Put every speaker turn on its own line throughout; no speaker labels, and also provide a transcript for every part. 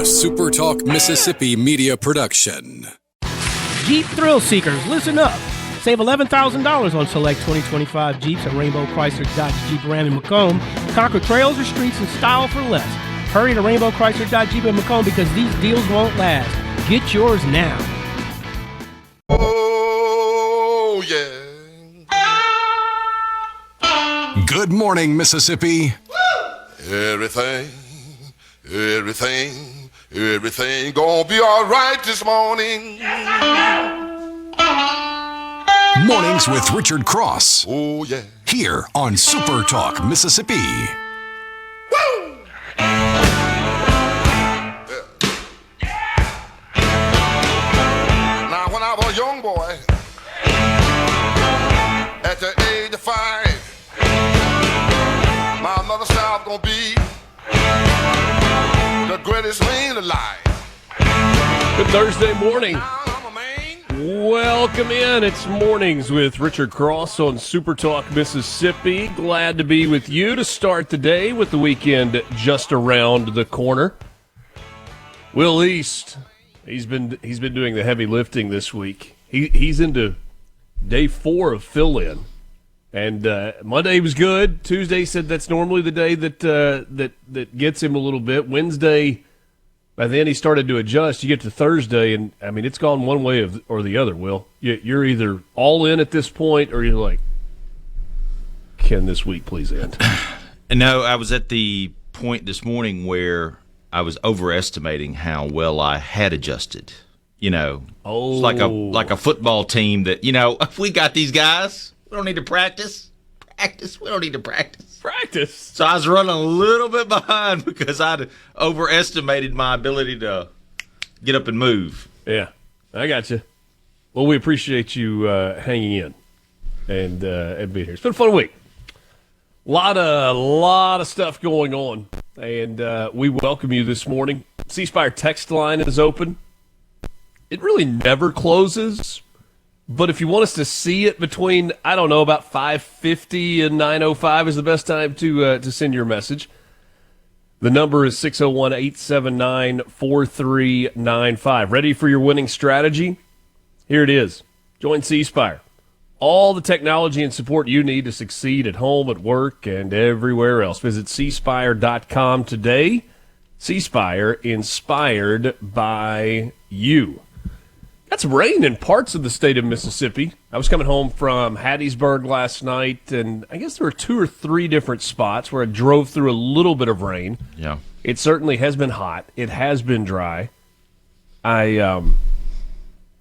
SuperTalk Mississippi Media production.
Jeep thrill seekers, listen up. Save $11,000 on select 2025 Jeeps at Rainbow Chrysler Dodge Jeep Ram in Macomb. Conquer trails or streets in style for less. Hurry to Rainbow Chrysler Dodge Jeep in Macomb because these deals won't last. Get yours now.
Oh, yeah.
Good morning, Mississippi.
Everything gonna be all right this morning.
Mornings with Richard Cross.
Oh, yeah.
Here on SuperTalk Mississippi.
Woo! Now, when I was a young boy, at the age of 5, my mother said I was gonna be the greatest man alive.
Good Thursday morning.
Now I'm a man.
Welcome in. It's Mornings with Richard Cross on SuperTalk Mississippi. Glad to be with you to start the day with the weekend just around the corner. Will East, he's been doing the heavy lifting this week. He's into day 4 of fill-in. And Monday was good. Tuesday said that's normally the day that gets him a little bit. Wednesday, by then he started to adjust. You get to Thursday, and I mean it's gone one way or the other. Will, you're either all in at this point, or you're like, can this week please end?
No, I was at the point this morning where I was overestimating how well I had adjusted. You know, it's like a football team that, you know, if we got these guys. We don't need to practice. We don't need to practice. So I was running a little bit behind because I'd overestimated my ability to get up and move.
Yeah, I got you. Well, we appreciate you hanging in and being here. It's been a fun week. A lot of stuff going on, and we welcome you this morning. C Spire text line is open. It really never closes. But if you want us to see it between, I don't know, about 5:50 and 9:05 is the best time to send your message. The number is 601-879-4395. Ready for your winning strategy? Here it is. Join C Spire. All the technology and support you need to succeed at home, at work, and everywhere else. Visit cspire.com today. C Spire, inspired by you. Got some rain in parts of the state of Mississippi. I was coming home from Hattiesburg last night, and I guess there were 2 or 3 different spots where I drove through a little bit of rain.
Yeah.
It certainly has been hot. It has been dry. I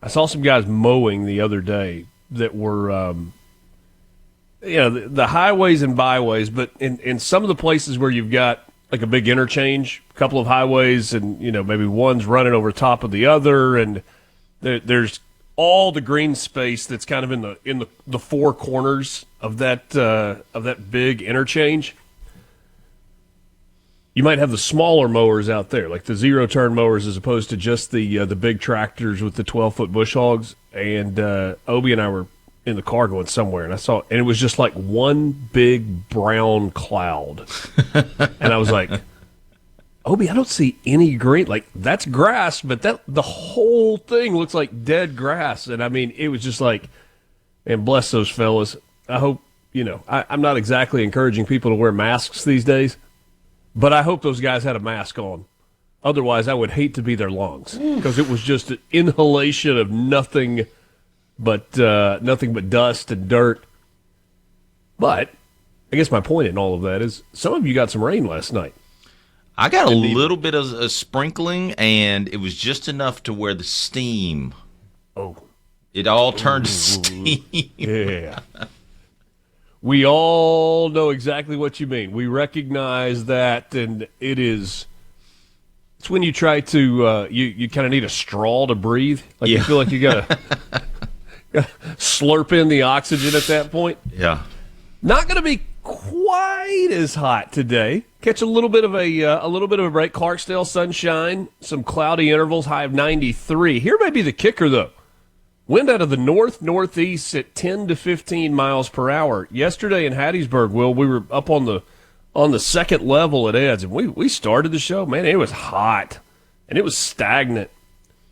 saw some guys mowing the other day that were, the highways and byways, but in some of the places where you've got like a big interchange, a couple of highways, and, maybe one's running over top of the other, and there's all the green space that's kind of in the 4 corners of that big interchange. You might have the smaller mowers out there, like the 0-turn mowers, as opposed to just the big tractors with the 12-foot bush hogs. And Obi and I were in the car going somewhere, and and it was just like one big brown cloud, and I was like, Obi, I don't see any green. Like, that's grass, but the whole thing looks like dead grass. And, I mean, it was just like, and bless those fellas. I hope, I'm not exactly encouraging people to wear masks these days, but I hope those guys had a mask on. Otherwise, I would hate to be their lungs because it was just an inhalation of nothing but dust and dirt. But I guess my point in all of that is some of you got some rain last night.
I got a little bit of a sprinkling, and it was just enough to where the steam.
Oh.
It all turned to steam.
Yeah. We all know exactly what you mean. We recognize that, and it's when you try to, you kind of need a straw to breathe. Like you feel like you got to slurp in the oxygen at that point.
Yeah.
Not going to be quite as hot today. Catch a little bit of a break. Clarksdale sunshine, some cloudy intervals, high of 93. Here may be the kicker though. Wind out of the northeast at 10 to 15 miles per hour. Yesterday in Hattiesburg, Will, we were up on the second level at Ed's, and we started the show. Man, it was hot. and it was stagnant.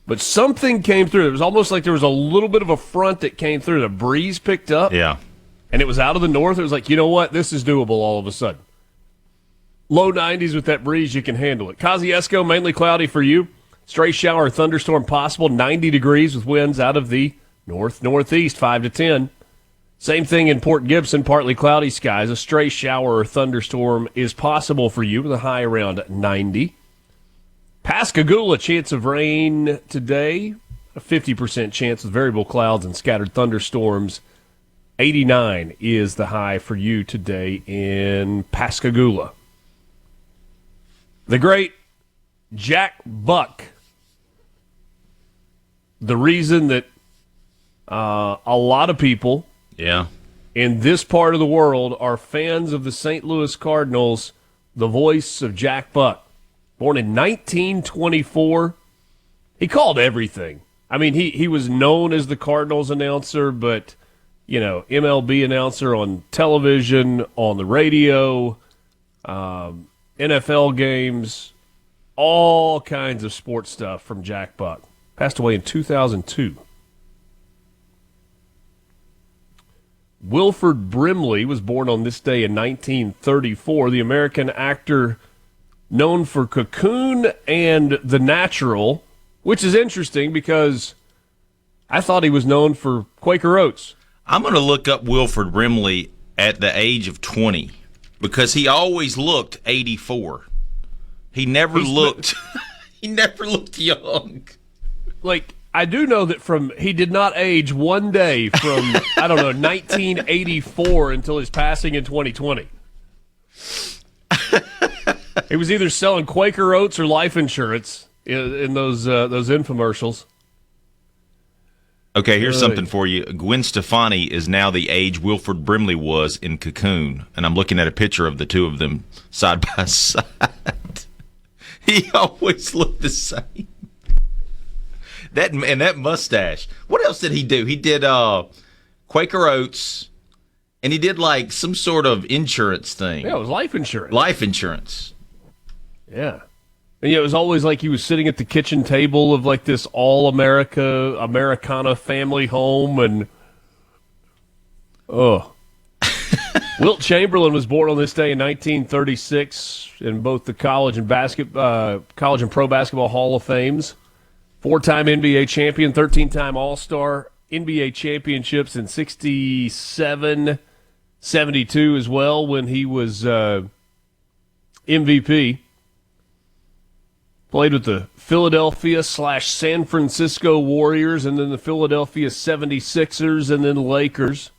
But something came through. It was almost like there was a little bit of a front that came through. The breeze picked up.
Yeah.
And it was out of the north. It was like, you know what? This is doable all of a sudden. Low 90s with that breeze, you can handle it. Kosciuszko, mainly cloudy for you. Stray shower or thunderstorm possible. 90 degrees with winds out of the north-northeast, 5 to 10. Same thing in Port Gibson, partly cloudy skies. A stray shower or thunderstorm is possible for you with a high around 90. Pascagoula, chance of rain today. A 50% chance with variable clouds and scattered thunderstorms. 89 is the high for you today in Pascagoula. The great Jack Buck. The reason that a lot of people in this part of the world are fans of the St. Louis Cardinals, the voice of Jack Buck. Born in 1924. He called everything. I mean, he was known as the Cardinals announcer, but, MLB announcer on television, on the radio, NFL games, all kinds of sports stuff from Jack Buck. Passed away in 2002. Wilford Brimley was born on this day in 1934. The American actor known for Cocoon and The Natural, which is interesting because I thought he was known for Quaker Oats.
I'm going to look up Wilford Brimley at the age of 20 because he always looked 84. He never looked young.
Like, I do know that he did not age one day from, 1984 until his passing in 2020. He was either selling Quaker Oats or life insurance in those infomercials.
Okay, here's something for you. Gwen Stefani is now the age Wilford Brimley was in Cocoon, and I'm looking at a picture of the two of them side by side. He always looked the same. That mustache. What else did he do? He did Quaker Oats, and he did like some sort of insurance thing.
Yeah, it was life insurance.
Life insurance.
Yeah. And it was always like he was sitting at the kitchen table of like this Americana family home, and Wilt Chamberlain was born on this day in 1936 in both the college and pro basketball Hall of Fames. 4-time NBA champion, 13-time All-Star, NBA championships in 67, 72 as well when he was MVP. Played with the Philadelphia/San Francisco Warriors and then the Philadelphia 76ers and then Lakers.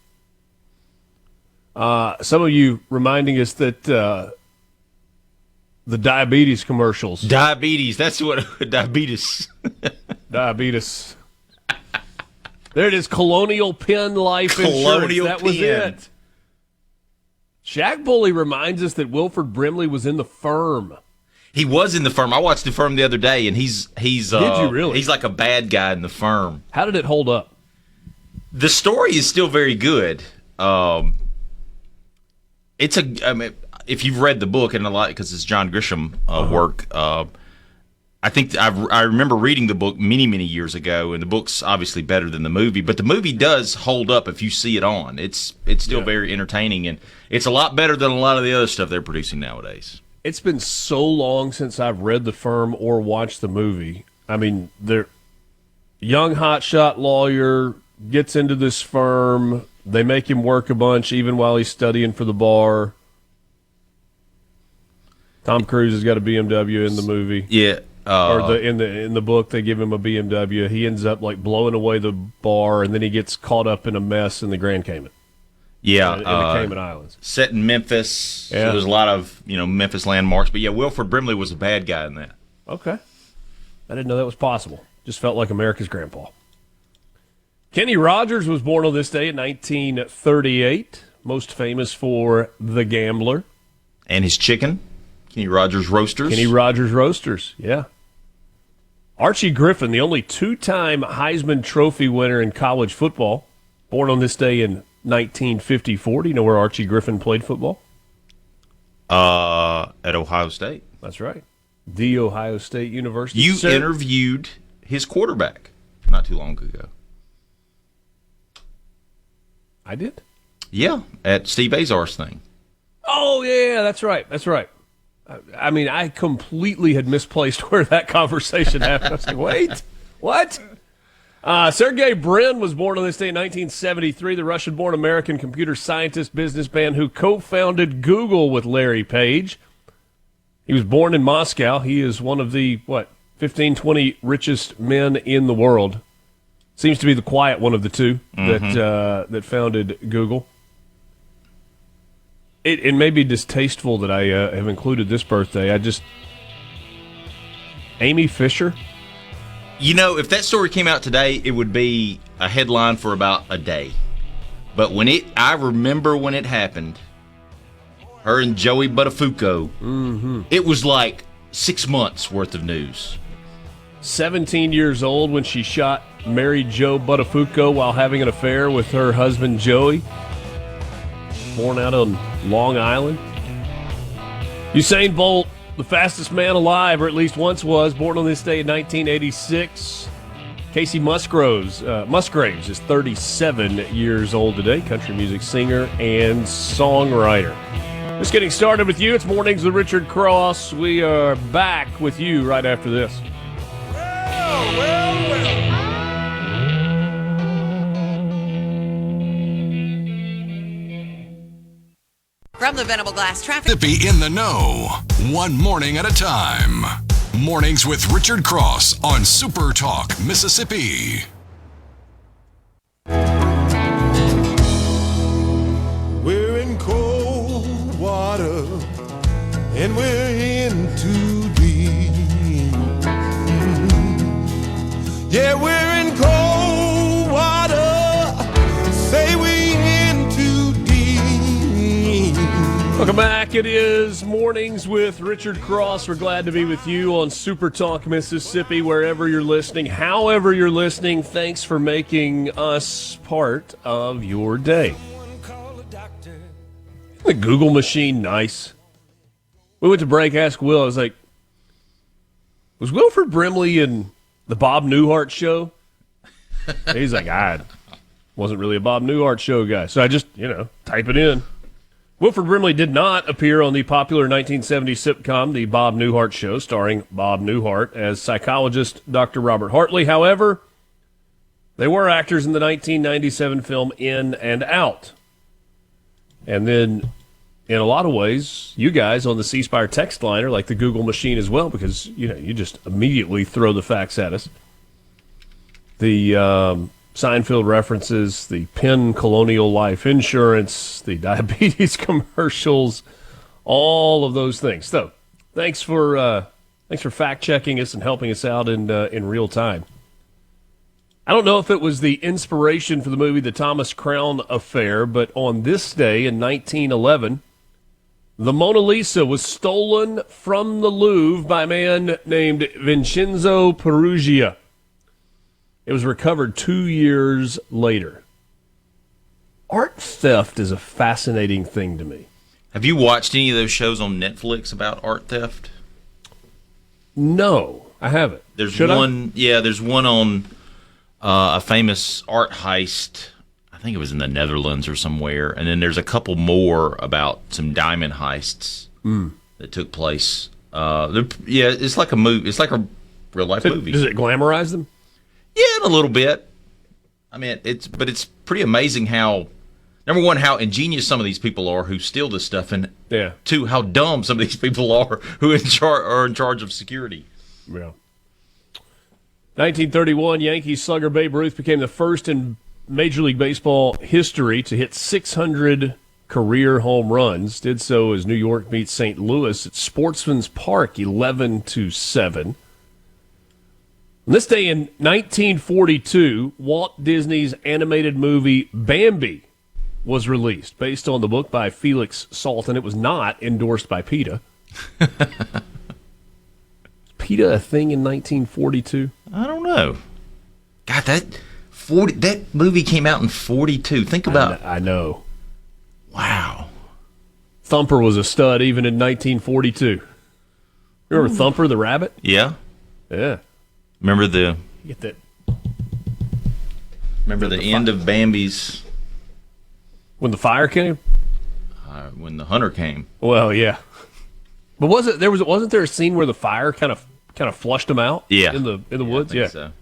Some of you reminding us that the diabetes commercials.
Diabetes. That's what diabetes.
Diabetes. There it is. Colonial Penn Life Insurance. That was it. Shaq Bully reminds us that Wilford Brimley was in The Firm.
He was in The Firm. I watched The Firm the other day, and he's
Did you really?
He's like a bad guy in The Firm.
How did it hold up?
The story is still very good. If you've read the book, and a lot because it's John Grisham work, I think I remember reading the book many, many years ago, and the book's obviously better than the movie. But the movie does hold up if you see it on. It's still very entertaining, and it's a lot better than a lot of the other stuff they're producing nowadays.
It's been so long since I've read The Firm or watched the movie. I mean, they're young hotshot lawyer gets into this firm. They make him work a bunch even while he's studying for the bar. Tom Cruise has got a BMW in the movie.
Yeah.
In the book, they give him a BMW. He ends up like blowing away the bar, and then he gets caught up in a mess in the Grand Cayman.
Yeah,
in the Cayman Islands.
Set in Memphis. Yeah. So there's a lot of Memphis landmarks. But yeah, Wilford Brimley was a bad guy in that.
Okay, I didn't know that was possible. Just felt like America's grandpa. Kenny Rogers was born on this day in 1938. Most famous for The Gambler
and his chicken. Kenny Rogers Roasters.
Kenny Rogers Roasters, yeah. Archie Griffin, the only two-time Heisman Trophy winner in college football, born on this day in 1954. Do you know where Archie Griffin played football?
At Ohio State.
That's right. The Ohio State University.
You interviewed his quarterback not too long ago.
I did?
Yeah, at Steve Azar's thing.
Oh, yeah, that's right. That's right. I mean, I completely had misplaced where that conversation happened. I was like, wait, what? Sergey Brin was born on this day in 1973, the Russian-born American computer scientist, businessman who co-founded Google with Larry Page. He was born in Moscow. He is one of the, 15, 20 richest men in the world. Seems to be the quiet one of the two that founded Google. It may be distasteful that I have included this birthday. Amy Fisher.
You know, if that story came out today, it would be a headline for about a day. But I remember when it happened, her and Joey Buttafuoco, it was like 6 months worth of news.
17 years old when she shot Mary Jo Buttafuoco while having an affair with her husband Joey. Born out on Long Island. Usain Bolt, the fastest man alive, or at least once was, born on this day in 1986. Casey Musgraves is 37 years old today, country music singer and songwriter. Just getting started with you. It's Mornings with Richard Cross. We are back with you right after this.
From the Venable Glass Traffic.
Mississippi in the know. One morning at a time. Mornings with Richard Cross on SuperTalk Mississippi.
We're in cold water and we're in too deep. Yeah, we're in cold water. Say we in too deep.
Welcome back. It is Mornings with Richard Cross. We're glad to be with you on SuperTalk Mississippi, wherever you're listening, however you're listening. Thanks for making us part of your day. The Google machine, nice. We went to break, asked Will, I was like, was Wilford Brimley in the Bob Newhart show? He's like, I wasn't really a Bob Newhart show guy. So I just, type it in. Wilford Brimley did not appear on the popular 1970s sitcom, The Bob Newhart Show, starring Bob Newhart as psychologist Dr. Robert Hartley. However, they were actors in the 1997 film In and Out. And then, in a lot of ways, you guys on the C Spire text line are like the Google machine as well, because you just immediately throw the facts at us. The Seinfeld references, the Penn Colonial Life Insurance, the diabetes commercials, all of those things. So, thanks for fact checking us and helping us out in real time. I don't know if it was the inspiration for the movie The Thomas Crown Affair, but on this day in 1911, the Mona Lisa was stolen from the Louvre by a man named Vincenzo Peruggia. It was recovered 2 years later. Art theft is a fascinating thing to me.
Have you watched any of those shows on Netflix about art theft?
No, I haven't.
There's one on a famous art heist. I think it was in the Netherlands or somewhere. And then there's a couple more about some diamond heists that took place. It's like a movie. It's like a real life movie.
Does it glamorize them?
Yeah, a little bit. I mean, it's pretty amazing how, number one, how ingenious some of these people are who steal this stuff, and two, how dumb some of these people are who are in charge of security.
Yeah. 1931, Yankees slugger Babe Ruth became the first in Major League Baseball history to hit 600 career home runs. Did so as New York beat St. Louis at Sportsman's Park 11-7. On this day in 1942, Walt Disney's animated movie Bambi was released, based on the book by Felix Salten. It was not endorsed by PETA. PETA a thing in 1942?
I don't know. God, that movie came out in 42. Think about.
I know.
Wow.
Thumper was a stud even in 1942. Remember Thumper the rabbit?
Yeah.
Yeah.
Remember the
You get that.
end of Bambi's
When the fire came?
when the hunter came.
Well, yeah. But wasn't there a scene where the fire kind of flushed them out?
Yeah.
In the woods?
I think so.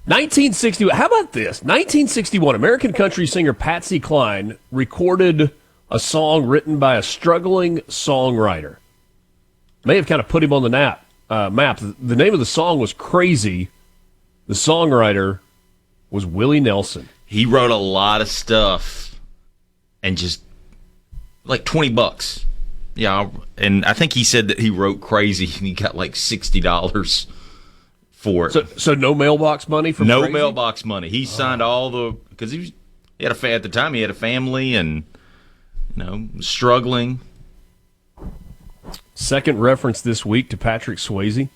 1961. How about this? 1961. American country singer Patsy Cline recorded a song written by a struggling songwriter. May have kind of put him on the map. The name of the song was Crazy. The songwriter was Willie Nelson.
He wrote a lot of stuff and just like $20. Yeah, and I think he said that he wrote Crazy and he got like $60 for it.
So no mailbox money for
no
Crazy?
mailbox money. He signed all the because he had at the time he had a family and struggling.
Second reference this week to Patrick Swayze.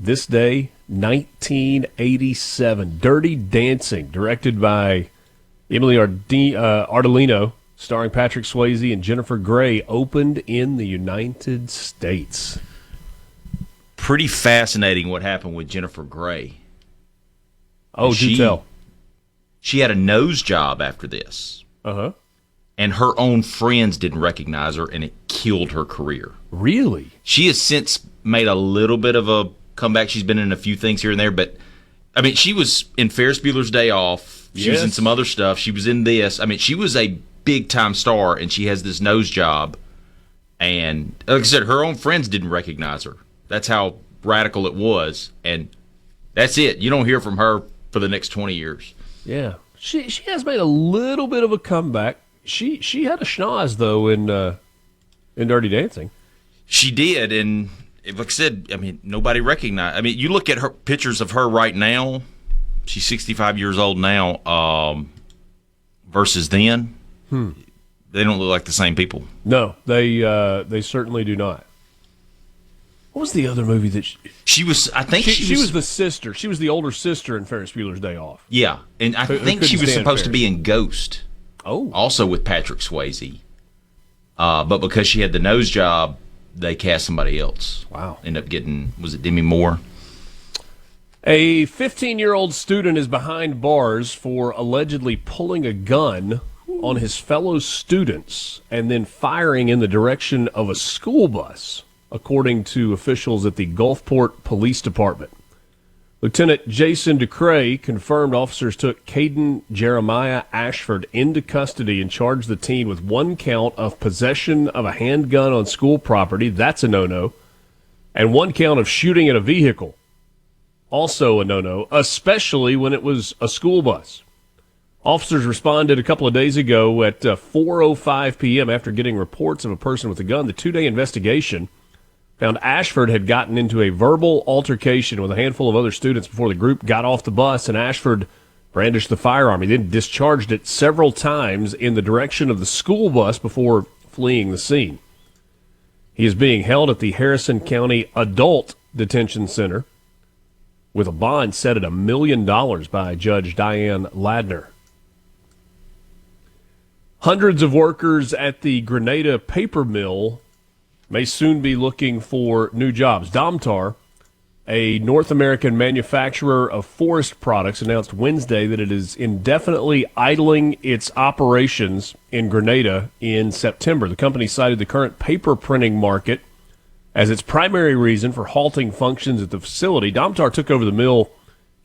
This day, 1987, Dirty Dancing, directed by Emily Ardolino, starring Patrick Swayze and Jennifer Grey, opened in the United States.
Pretty fascinating what happened with Jennifer Grey.
Oh, do tell.
She had a nose job after this.
Uh-huh.
And her own friends didn't recognize her, and it killed her career.
Really?
She has since made a little bit of a comeback. She's been in a few things here and there, but, I mean, she was in Ferris Bueller's Day Off. She was in some other stuff. She was in this. I mean, she was a big-time star, and she has this nose job. And, like I said, her own friends didn't recognize her. That's how radical it was. And that's it. You don't hear from her for the next 20 years.
Yeah. She has made a little bit of a comeback. She had a schnoz, though, in Dirty Dancing.
She did, and like I said, I mean, nobody recognized. I mean, you look at her pictures of her right now. She's 65 years old now, versus then. They don't look like the same people.
No, they certainly do not. What was the other movie that
she was? I think
she was the sister. She was the older sister in Ferris Bueller's Day Off.
Yeah, and I think she was supposed to be in Ghost.
Oh,
also with Patrick Swayze. But because she had the nose job, they cast somebody else.
Wow.
Ended up getting, was it Demi Moore?
A 15-year-old student is behind bars for allegedly pulling a gun on his fellow students and then firing in the direction of a school bus, according to officials at the Gulfport Police Department. Lieutenant Jason Ducray confirmed officers took Caden Jeremiah Ashford into custody and charged the teen with one count of possession of a handgun on school property, that's a no-no, and one count of shooting at a vehicle, also a no-no, especially when it was a school bus. Officers responded a couple of days ago at 4:05 p.m. after getting reports of a person with a gun. The two-day investigation found Ashford had gotten into a verbal altercation with a handful of other students before the group got off the bus, and Ashford brandished the firearm. He then discharged it several times in the direction of the school bus before fleeing the scene. He is being held at the Harrison County Adult Detention Center with a bond set at $1 million by Judge Diane Ladner. Hundreds of workers at the Grenada paper mill may soon be looking for new jobs. Domtar, a North American manufacturer of forest products, announced Wednesday that it is indefinitely idling its operations in Grenada in September. The company cited the current paper printing market as its primary reason for halting functions at the facility. Domtar took over the mill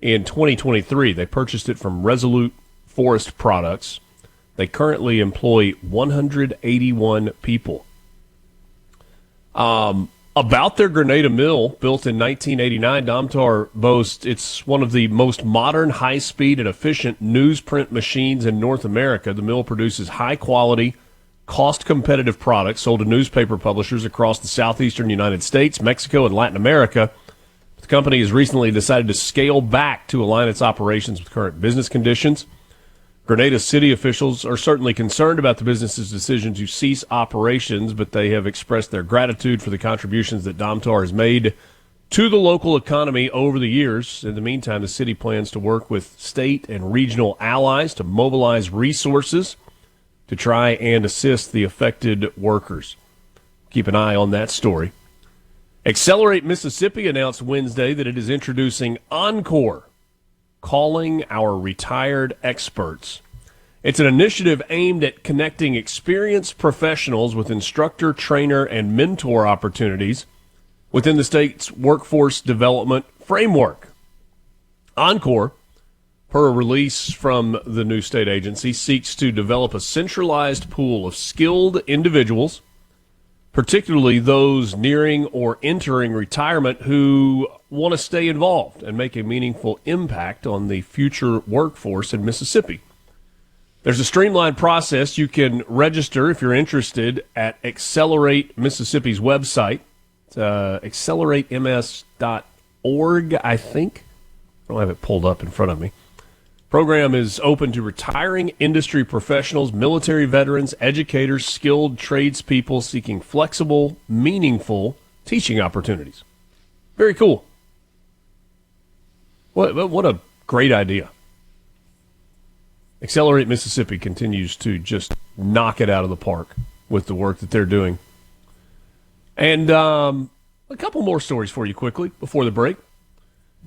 in 2023. They purchased it from Resolute Forest Products. They currently employ 181 people. About their Grenada mill, built in 1989, Domtar boasts it's one of the most modern, high-speed, and efficient newsprint machines in North America. The mill produces high-quality, cost-competitive products sold to newspaper publishers across the southeastern United States, Mexico, and Latin America. The company has recently decided to scale back to align its operations with current business conditions. Grenada city officials are certainly concerned about the business's decision to cease operations, but they have expressed their gratitude for the contributions that Domtar has made to the local economy over the years. In the meantime, the city plans to work with state and regional allies to mobilize resources to try and assist the affected workers. Keep an eye on that story. Accelerate Mississippi announced Wednesday that it is introducing Encore, calling our retired experts. It's an initiative aimed at connecting experienced professionals with instructor, trainer, and mentor opportunities within the state's workforce development framework. Encore, per a release from the new state agency, seeks to develop a centralized pool of skilled individuals, particularly those nearing or entering retirement who want to stay involved and make a meaningful impact on the future workforce in Mississippi. There's a streamlined process. You can register if you're interested at Accelerate Mississippi's website. It's acceleratems.org, I think. I don't have it pulled up in front of me. Program is open to retiring industry professionals, military veterans, educators, skilled tradespeople seeking flexible, meaningful teaching opportunities. Very cool. What a great idea. Accelerate Mississippi continues to just knock it out of the park with the work that they're doing. And a couple more stories for you quickly before the break.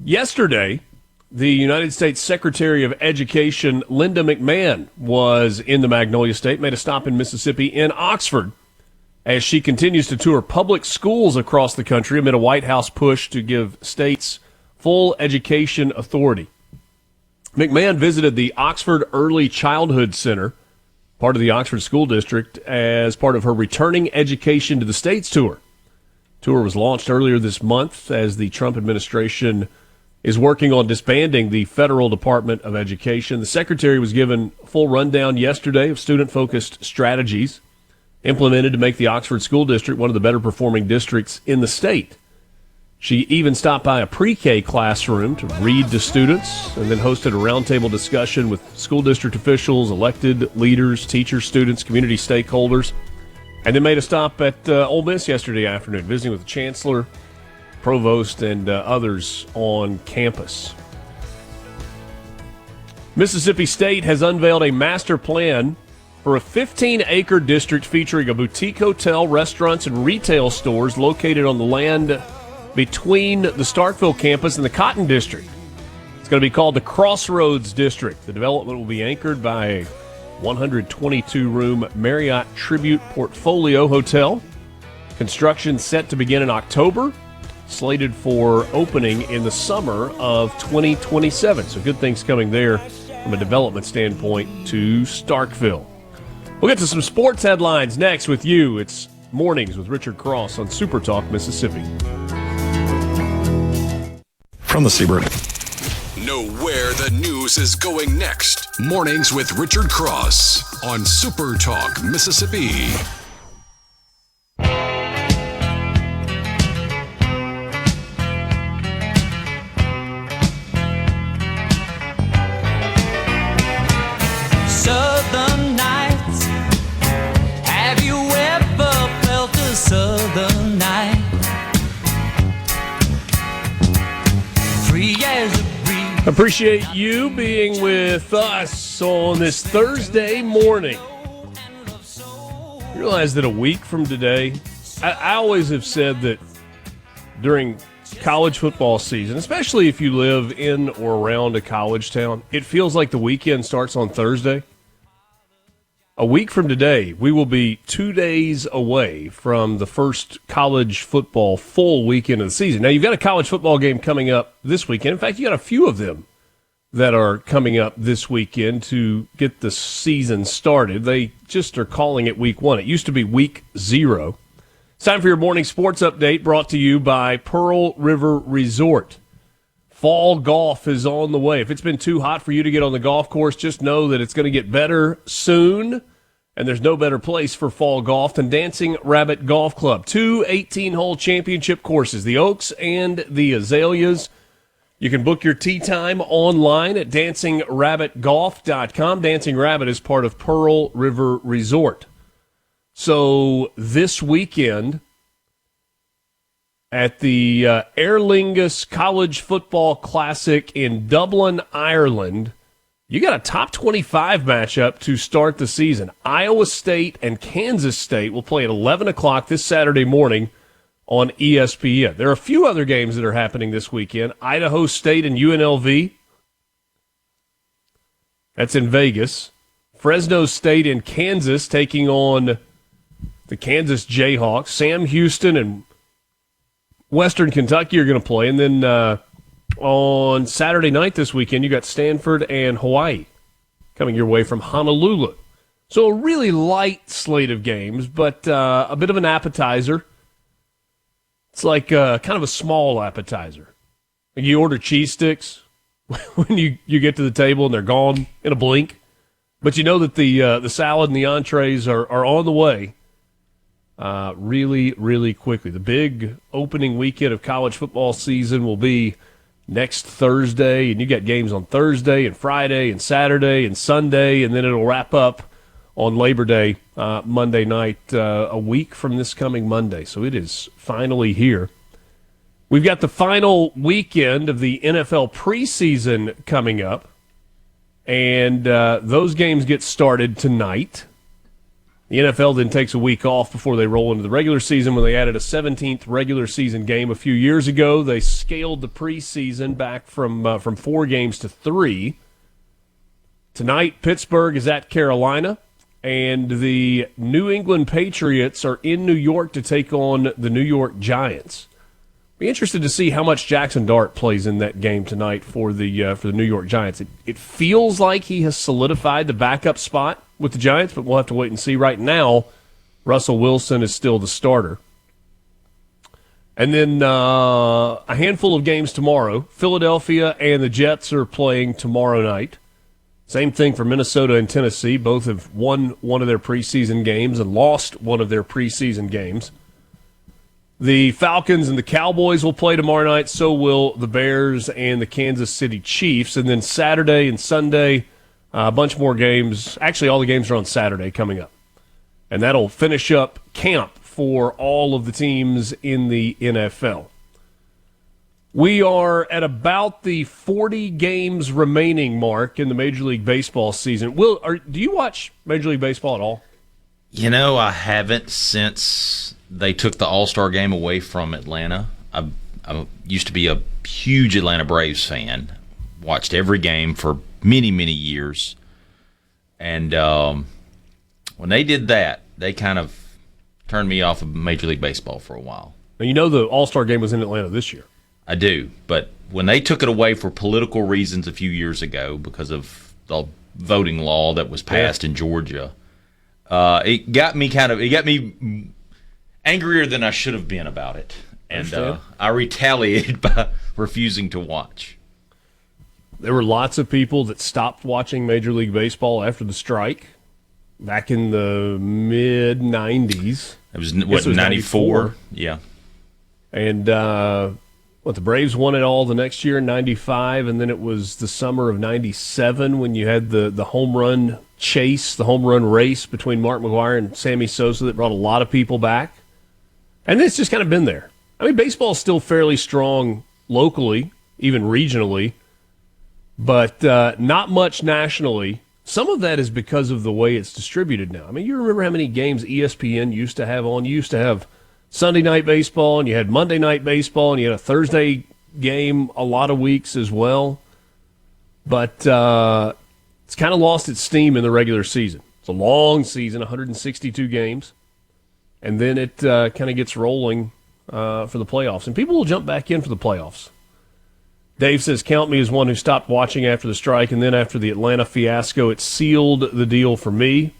Yesterday, the United States Secretary of Education, Linda McMahon, was in the Magnolia State, made a stop in Mississippi in Oxford, as she continues to tour public schools across the country amid a White House push to give states full education authority. McMahon visited the Oxford Early Childhood Center, part of the Oxford School District, as part of her Returning Education to the States tour. The tour was launched earlier this month as the Trump administration is working on disbanding the Federal Department of Education. The secretary was given a full rundown yesterday of student-focused strategies implemented to make the Oxford School District one of the better-performing districts in the state. She even stopped by a pre-K classroom to read to students and then hosted a roundtable discussion with school district officials, elected leaders, teachers, students, community stakeholders, and then made a stop at Ole Miss yesterday afternoon, visiting with the chancellor, provost, and others on campus. Mississippi State has unveiled a master plan for a 15-acre district featuring a boutique hotel, restaurants, and retail stores located on the land between the Starkville campus and the Cotton District. It's going to be called the Crossroads District. The development will be anchored by a 122-room Marriott Tribute Portfolio Hotel. Construction set to begin in October, slated for opening in the summer of 2027. So good things coming there from a development standpoint to Starkville. We'll get to some sports headlines next with you. It's Mornings with Richard Cross on SuperTalk Mississippi.
From the Seabird.
Know where the news is going next. Mornings with Richard Cross on SuperTalk Mississippi.
Southern nights. Have you ever felt a southern night? Free as a breeze.
Appreciate you being with us on this Thursday morning. You realize that a week from today, I always have said that during college football season, especially if you live in or around a college town, it feels like the weekend starts on Thursday. A week from today, we will be 2 days away from the first college football full weekend of the season. Now, you've got a college football game coming up this weekend. In fact, you got a few of them that are coming up this weekend to get the season started. They just are calling it week 1. It used to be week 0. It's time for your morning sports update brought to you by Pearl River Resort. Fall golf is on the way. If it's been too hot for you to get on the golf course, just know that it's going to get better soon. And there's no better place for fall golf than Dancing Rabbit Golf Club. 2 18-hole championship courses, the Oaks and the Azaleas. You can book your tee time online at dancingrabbitgolf.com. Dancing Rabbit is part of Pearl River Resort. So this weekend at the Aer Lingus College Football Classic in Dublin, Ireland, you got a top 25 matchup to start the season. Iowa State and Kansas State will play at 11 o'clock this Saturday morning on ESPN. There are a few other games that are happening this weekend. Idaho State and UNLV. That's in Vegas. Fresno State and Kansas taking on the Kansas Jayhawks. Sam Houston and Western Kentucky are going to play. And then on Saturday night this weekend, you got Stanford and Hawaii coming your way from Honolulu. So a really light slate of games, but a bit of an appetizer. It's like kind of a small appetizer. Like you order cheese sticks when you get to the table and they're gone in a blink. But you know that the salad and the entrees are on the way really, really quickly. The big opening weekend of college football season will be next Thursday, and you got games on Thursday and Friday and Saturday and Sunday, and then it'll wrap up on Labor Day, Monday night, a week from this coming Monday. So it is finally here. We've got the final weekend of the NFL preseason coming up, and those games get started tonight. The NFL then takes a week off before they roll into the regular season when they added a 17th regular season game a few years ago. They scaled the preseason back from 4 games to 3. Tonight, Pittsburgh is at Carolina. And the New England Patriots are in New York to take on the New York Giants. Be interested to see how much Jackson Dart plays in that game tonight for the New York Giants. It feels like he has solidified the backup spot with the Giants, but we'll have to wait and see. Right now, Russell Wilson is still the starter. And then a handful of games tomorrow. Philadelphia and the Jets are playing tomorrow night. Same thing for Minnesota and Tennessee. Both have won one of their preseason games and lost one of their preseason games. The Falcons and the Cowboys will play tomorrow night. So will the Bears and the Kansas City Chiefs. And then Saturday and Sunday, a bunch more games. Actually, all the games are on Saturday coming up. And that'll finish up camp for all of the teams in the NFL. We are at about the 40 games remaining mark in the Major League Baseball season. Do you watch Major League Baseball at all?
You know, I haven't since they took the All-Star game away from Atlanta. I used to be a huge Atlanta Braves fan. Watched every game for many, many years. And when they did that, they kind of turned me off of Major League Baseball for a while.
Now, you know the All-Star game was in Atlanta this year.
I do, but when they took it away for political reasons a few years ago because of the voting law that was passed in Georgia, it got me angrier than I should have been about it, and I retaliated by refusing to watch.
There were lots of people that stopped watching Major League Baseball after the strike back in the mid-'90s.
It was 94? Yeah.
And the Braves won it all the next year in 95, and then it was the summer of 97 when you had the home run chase, the home run race between Mark McGwire and Sammy Sosa that brought a lot of people back. And it's just kind of been there. I mean, baseball is still fairly strong locally, even regionally, but not much nationally. Some of that is because of the way it's distributed now. I mean, you remember how many games ESPN used to have on? You used to have Sunday night baseball, and you had Monday night baseball, and you had a Thursday game a lot of weeks as well. But it's kind of lost its steam in the regular season. It's a long season, 162 games, and then it kind of gets rolling for the playoffs. And people will jump back in for the playoffs. Dave says, count me as one who stopped watching after the strike, and then after the Atlanta fiasco, it sealed the deal for me.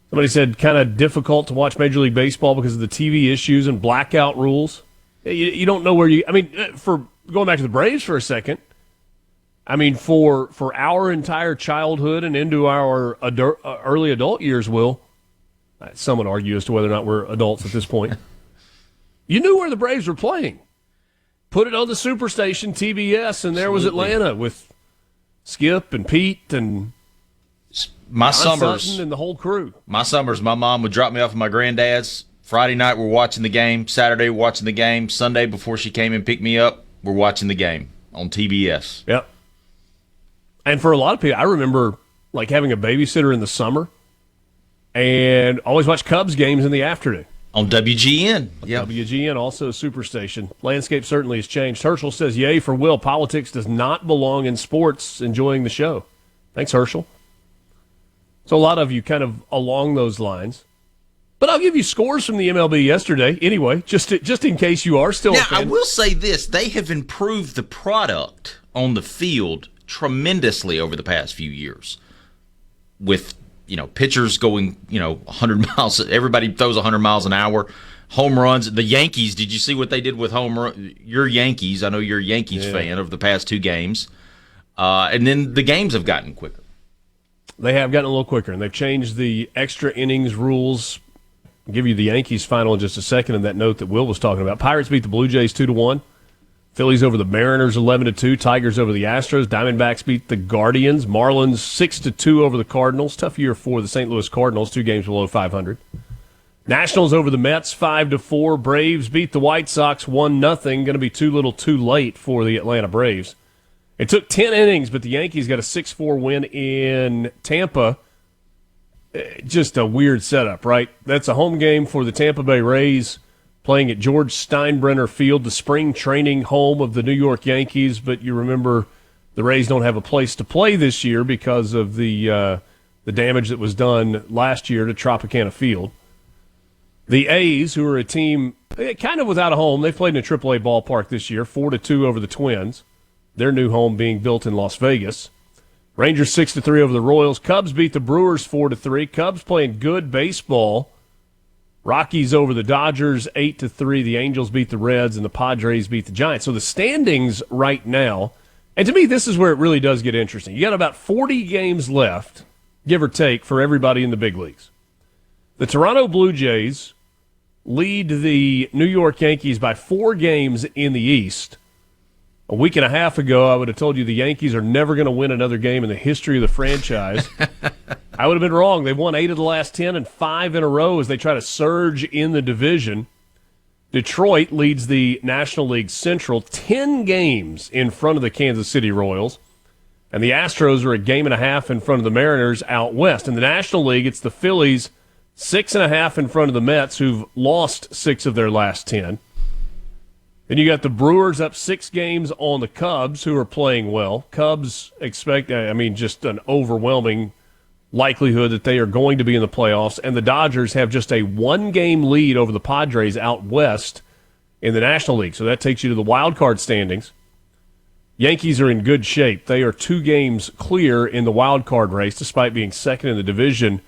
Somebody said kind of difficult to watch Major League Baseball because of the TV issues and blackout rules. You don't know where I mean, for going back to the Braves for a second, I mean, for our entire childhood and into our early adult years, some would argue as to whether or not we're adults at this point, you knew where the Braves were playing. Put it on the Superstation, TBS, and there was Atlanta with Skip and Pete and
my
John
summers
Sutton and the whole crew.
My summers, my mom would drop me off at my granddad's. Friday night, we're watching the game. Saturday, we're watching the game. Sunday, before she came and picked me up, we're watching the game on TBS.
Yep. And for a lot of people, I remember like having a babysitter in the summer and always watch Cubs games in the afternoon.
On WGN.
Yep. WGN, also a superstation. Landscape certainly has changed. Herschel says, yay for Will. Politics does not belong in sports. Enjoying the show. Thanks, Herschel. So a lot of you kind of along those lines. But I'll give you scores from the MLB yesterday anyway, just in case you are still a fan.
I will say this. They have improved the product on the field tremendously over the past few years with pitchers going, 100 miles. Everybody throws 100 miles an hour. Home runs. The Yankees, did you see what they did with home run? Your Yankees, I know you're a Yankees fan of the past two games. And then the games have gotten quicker.
They have gotten a little quicker, and they've changed the extra innings rules. I'll give you the Yankees final in just a second in that note that Will was talking about. Pirates beat the Blue Jays 2-1. Phillies over the Mariners 11-2. Tigers over the Astros. Diamondbacks beat the Guardians. Marlins 6-2 over the Cardinals. Tough year for the St. Louis Cardinals, 2 games below 500. Nationals over the Mets 5-4. Braves beat the White Sox 1-0. Going to be too little too late for the Atlanta Braves. It took 10 innings, but the Yankees got a 6-4 win in Tampa. Just a weird setup, right? That's a home game for the Tampa Bay Rays, playing at George Steinbrenner Field, the spring training home of the New York Yankees. But you remember the Rays don't have a place to play this year because of the damage that was done last year to Tropicana Field. The A's, who are a team kind of without a home, they played in a AAA ballpark this year, 4-2 over the Twins, their new home being built in Las Vegas. Rangers 6-3 over the Royals. Cubs beat the Brewers 4-3. Cubs playing good baseball. Rockies over the Dodgers, 8-3. The Angels beat the Reds, and the Padres beat the Giants. So the standings right now, and to me, this is where it really does get interesting. You got about 40 games left, give or take, for everybody in the big leagues. The Toronto Blue Jays lead the New York Yankees by 4 games in the East. A week and a half ago, I would have told you the Yankees are never going to win another game in the history of the franchise. I would have been wrong. They've won 8 of the last 10 and 5 in a row as they try to surge in the division. Detroit leads the National League Central 10 games in front of the Kansas City Royals. And the Astros are a game and a half in front of the Mariners out west. In the National League, it's the Phillies 6.5 in front of the Mets, who've lost 6 of their last 10. Then you got the Brewers up 6 games on the Cubs, who are playing well. Cubs expect, just an overwhelming likelihood that they are going to be in the playoffs. And the Dodgers have just a 1-game lead over the Padres out west in the National League. So that takes you to the wild card standings. Yankees are in good shape. They are 2 games clear in the wild card race, despite being second in the division.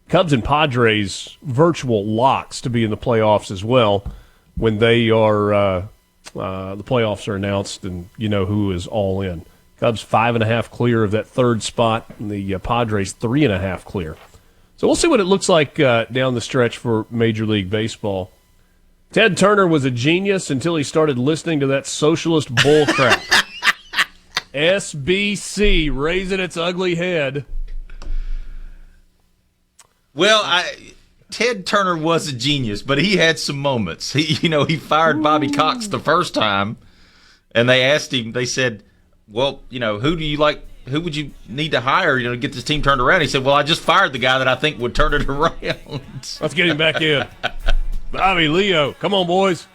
Cubs and Padres, virtual locks to be in the playoffs as well when they are the playoffs are announced and you know who is all in. Cubs 5.5 clear of that 3rd spot, and the Padres 3.5 clear. So we'll see what it looks like down the stretch for Major League Baseball. Ted Turner was a genius until he started listening to that socialist bull crap. SBC raising its ugly head.
Well, Ted Turner was a genius, but he had some moments. He fired Bobby Cox the first time, and they asked him, they said, well, who do you like, who would you need to hire, to get this team turned around? He said, well, I just fired the guy that I think would turn it around.
Let's get him back in. Bobby, Leo, come on, boys.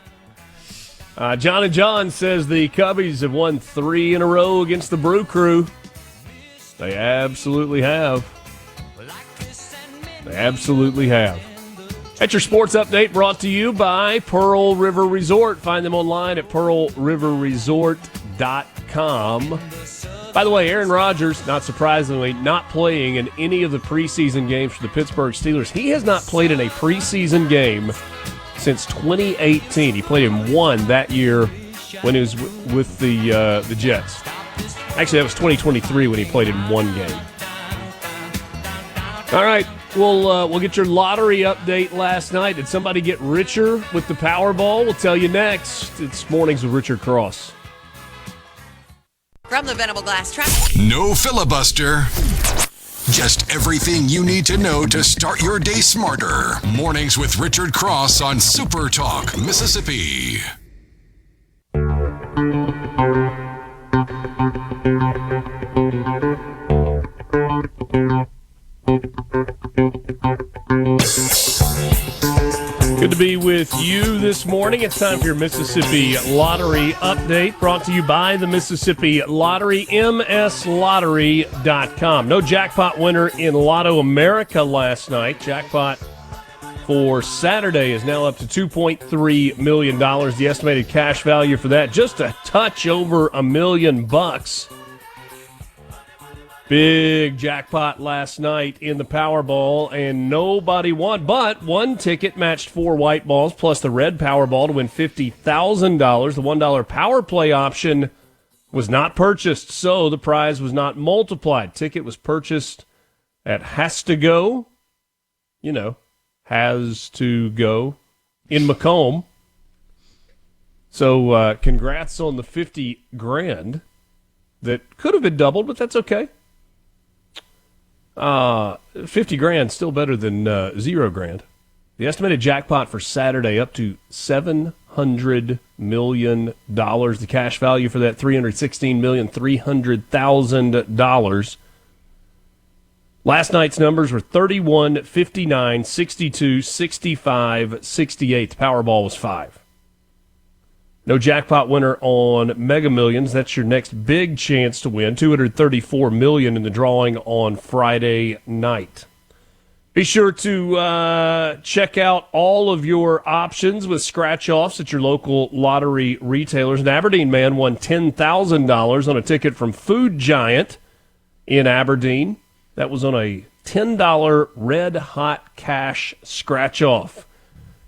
John and John says the Cubbies have won 3 in a row against the Brew Crew. They absolutely have. They absolutely have. That's your sports update brought to you by Pearl River Resort. Find them online at pearlriverresort.com. By the way, Aaron Rodgers, not surprisingly, not playing in any of the preseason games for the Pittsburgh Steelers. He has not played in a preseason game since 2018. He played in 1 that year when he was with the Jets. Actually, that was 2023 when he played in 1 game. All right. We'll get your lottery update last night. Did somebody get richer with the Powerball? We'll tell you next. It's Mornings with Richard Cross.
From the Venable Glass Traffic.
No filibuster. Just everything you need to know to start your day smarter. Mornings with Richard Cross on SuperTalk Mississippi. Good to be with
morning. It's time for your Mississippi Lottery update, brought to you by the Mississippi Lottery, mslottery.com. No jackpot winner in Lotto America last night. Jackpot for Saturday is now up to $2.3 million. The estimated cash value for that, just a touch over $1 million. Big jackpot last night in the Powerball, and nobody won, but one ticket matched 4 white balls plus the red Powerball to win $50,000. The $1 power play option was not purchased, so the prize was not multiplied. Ticket was purchased at Has to Go, Has to Go in Macomb. So congrats on the $50,000 that could have been doubled, but that's okay. $50,000 still better than $0,000. The estimated jackpot for Saturday up to $700 million. The cash value for that $316,300,000. Last night's numbers were 31, 59, 62, 65, 68. The Powerball was 5. No jackpot winner on Mega Millions. That's your next big chance to win. $234 million in the drawing on Friday night. Be sure to check out all of your options with scratch-offs at your local lottery retailers. An Aberdeen man won $10,000 on a ticket from Food Giant in Aberdeen. That was on a $10 Red Hot Cash scratch-off.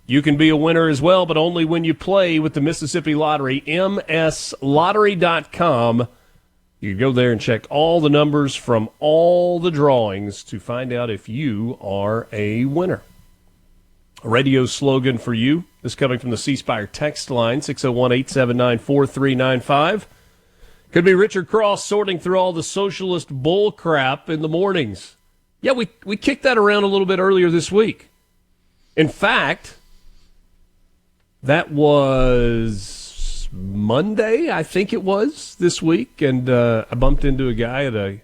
You can be a winner as well, but only when you play with the Mississippi Lottery, mslottery.com. You can go there and check all the numbers from all the drawings to find out if you are a winner. A radio slogan for you. This coming from the C Spire text line, 601-879-4395. Could be Richard Cross sorting through all the socialist bull crap in the mornings. Yeah, we kicked that around a little bit earlier this week. In fact, that was Monday, I think it was, this week, and I bumped into a guy that I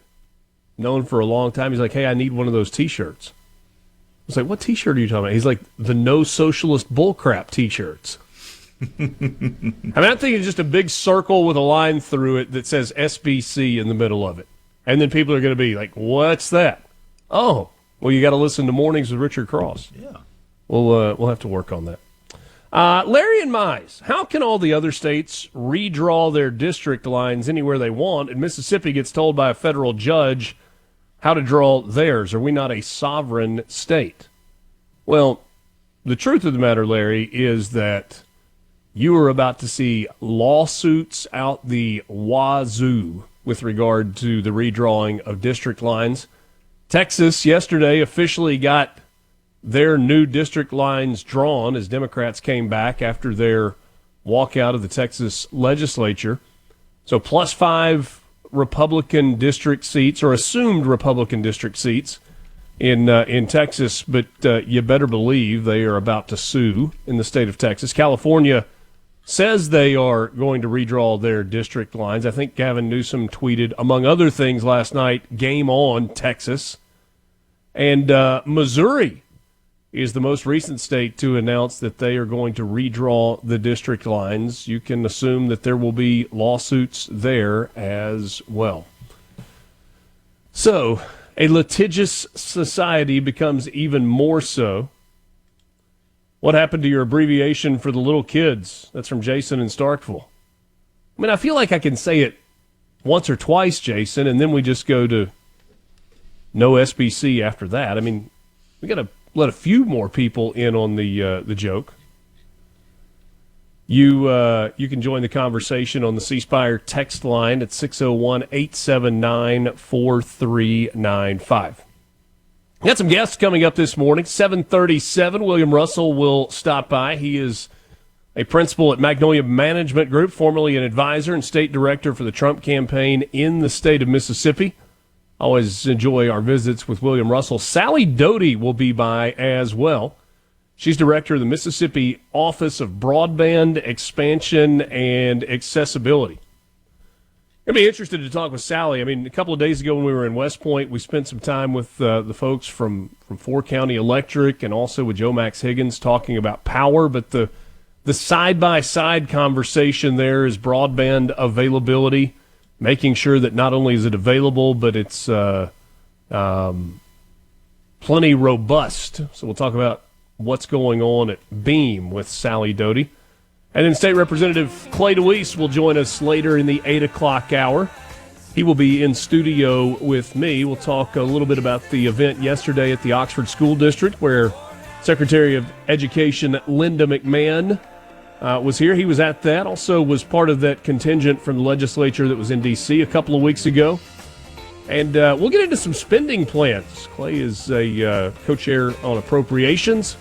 known for a long time. He's like, hey, I need one of those T-shirts. I was like, what T-shirt are you talking about? He's like, the No Socialist Bullcrap T-shirts. I'm thinking just a big circle with a line through it that says SBC in the middle of it. And then people are going to be like, what's that? Oh, well, you got to listen to Mornings with Richard Cross.
Yeah.
We'll have to work on that. Larry and Mize, how can all the other states redraw their district lines anywhere they want, and Mississippi gets told by a federal judge how to draw theirs? Are we not a sovereign state? Well, the truth of the matter, Larry, is that you are about to see lawsuits out the wazoo with regard to the redrawing of district lines. Texas yesterday officially got their new district lines drawn as Democrats came back after their walkout of the Texas legislature. So plus 5 Republican district seats, or assumed Republican district seats, in Texas, but you better believe they are about to sue in the state of Texas. California says they are going to redraw their district lines. I think Gavin Newsom tweeted, among other things last night, game on, Texas. And Missouri is the most recent state to announce that they are going to redraw the district lines. You can assume that there will be lawsuits there as well. So, a litigious society becomes even more so. What happened to your abbreviation for the little kids? That's from Jason in Starkville. I mean, I feel like I can say it once or twice, Jason, and then we just go to no SBC after that. I mean, we got to let a few more people in on the joke. You can join the conversation on the C Spire text line at 601-879-4395. Got some guests coming up this morning. 7:37, William Russell will stop by. He is a principal at Magnolia Management Group, formerly an advisor and state director for the Trump campaign in the state of Mississippi. Always enjoy our visits with William Russell. Sally Doty will be by as well. She's director of the Mississippi Office of Broadband Expansion and Accessibility. I'd be interested to talk with Sally. I mean, a couple of days ago when we were in West Point, we spent some time with the folks from 4 County Electric and also with Joe Max Higgins talking about power. But the the side-by-side conversation there is broadband availability, making sure that not only is it available, but it's plenty robust. So we'll talk about what's going on at Beam with Sally Doty. And then State Representative Clay DeWeese will join us later in the 8 o'clock hour. He will be in studio with me. We'll talk a little bit about the event yesterday at the Oxford School District where Secretary of Education Linda McMahon was here. He was at that. Also was part of that contingent from the legislature that was in D.C. a couple of weeks ago. And we'll get into some spending plans. Clay is a co-chair on appropriations.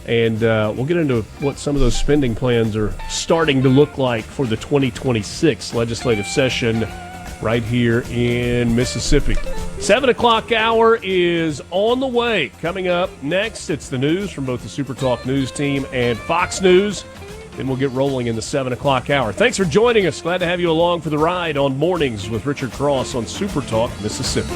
And we'll get into what some of those spending plans are starting to look like for the 2026 legislative session right here in Mississippi. 7 o'clock hour is on the way. Coming up next, it's the news from both the SuperTalk News team and Fox News. Then we'll get rolling in the 7 o'clock hour. Thanks for joining us. Glad to have you along for the ride on Mornings with Richard Cross on SuperTalk Mississippi.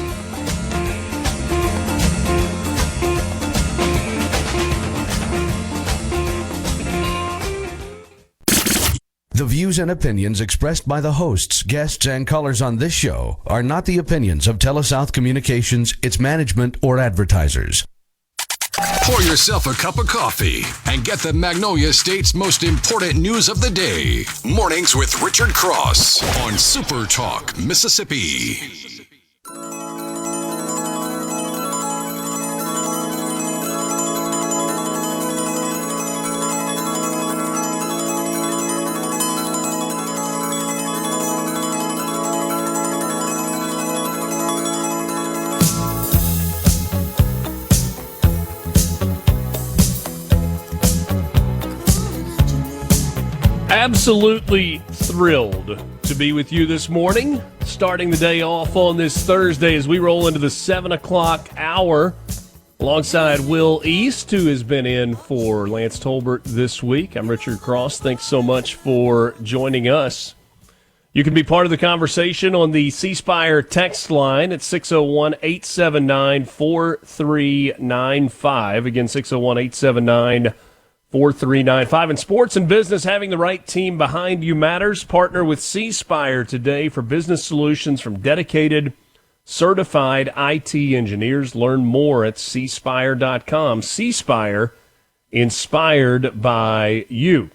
The views and opinions expressed by the hosts, guests, and callers on this show are not the opinions of TeleSouth Communications, its management, or advertisers.
Pour yourself a cup of coffee and get the Magnolia State's most important news of the day. Mornings with Richard Cross on SuperTalk Mississippi.
Absolutely thrilled to be with you this morning, starting the day off on this Thursday as we roll into the 7 o'clock hour alongside Will East, who has been in for Lance Tolbert this week. I'm Richard Cross. Thanks so much for joining us. You can be part of the conversation on the C Spire text line at 601-879-4395. Again, 601-879-4395. 4395. In sports and business, having the right team behind you matters. Partner with C Spire today for business solutions from dedicated, certified IT engineers. Learn more at cspire.com. C Spire, inspired by you.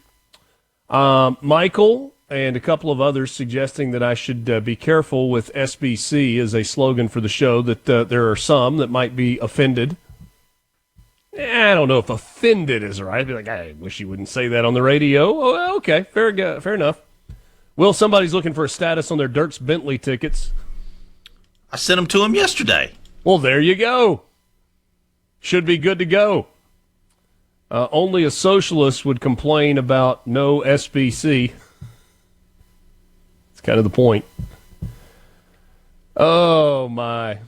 Michael and a couple of others suggesting that I should be careful with SBC as a slogan for the show, that there are some that might be offended. I don't know if offended is right. I'd be like, I wish you wouldn't say that on the radio. Oh, okay, fair enough. Will, somebody's looking for a status on their Dirks Bentley tickets.
I sent them to him yesterday.
Well, there you go. Should be good to go. Only a socialist would complain about no SBC. That's kind of the point. Oh, my.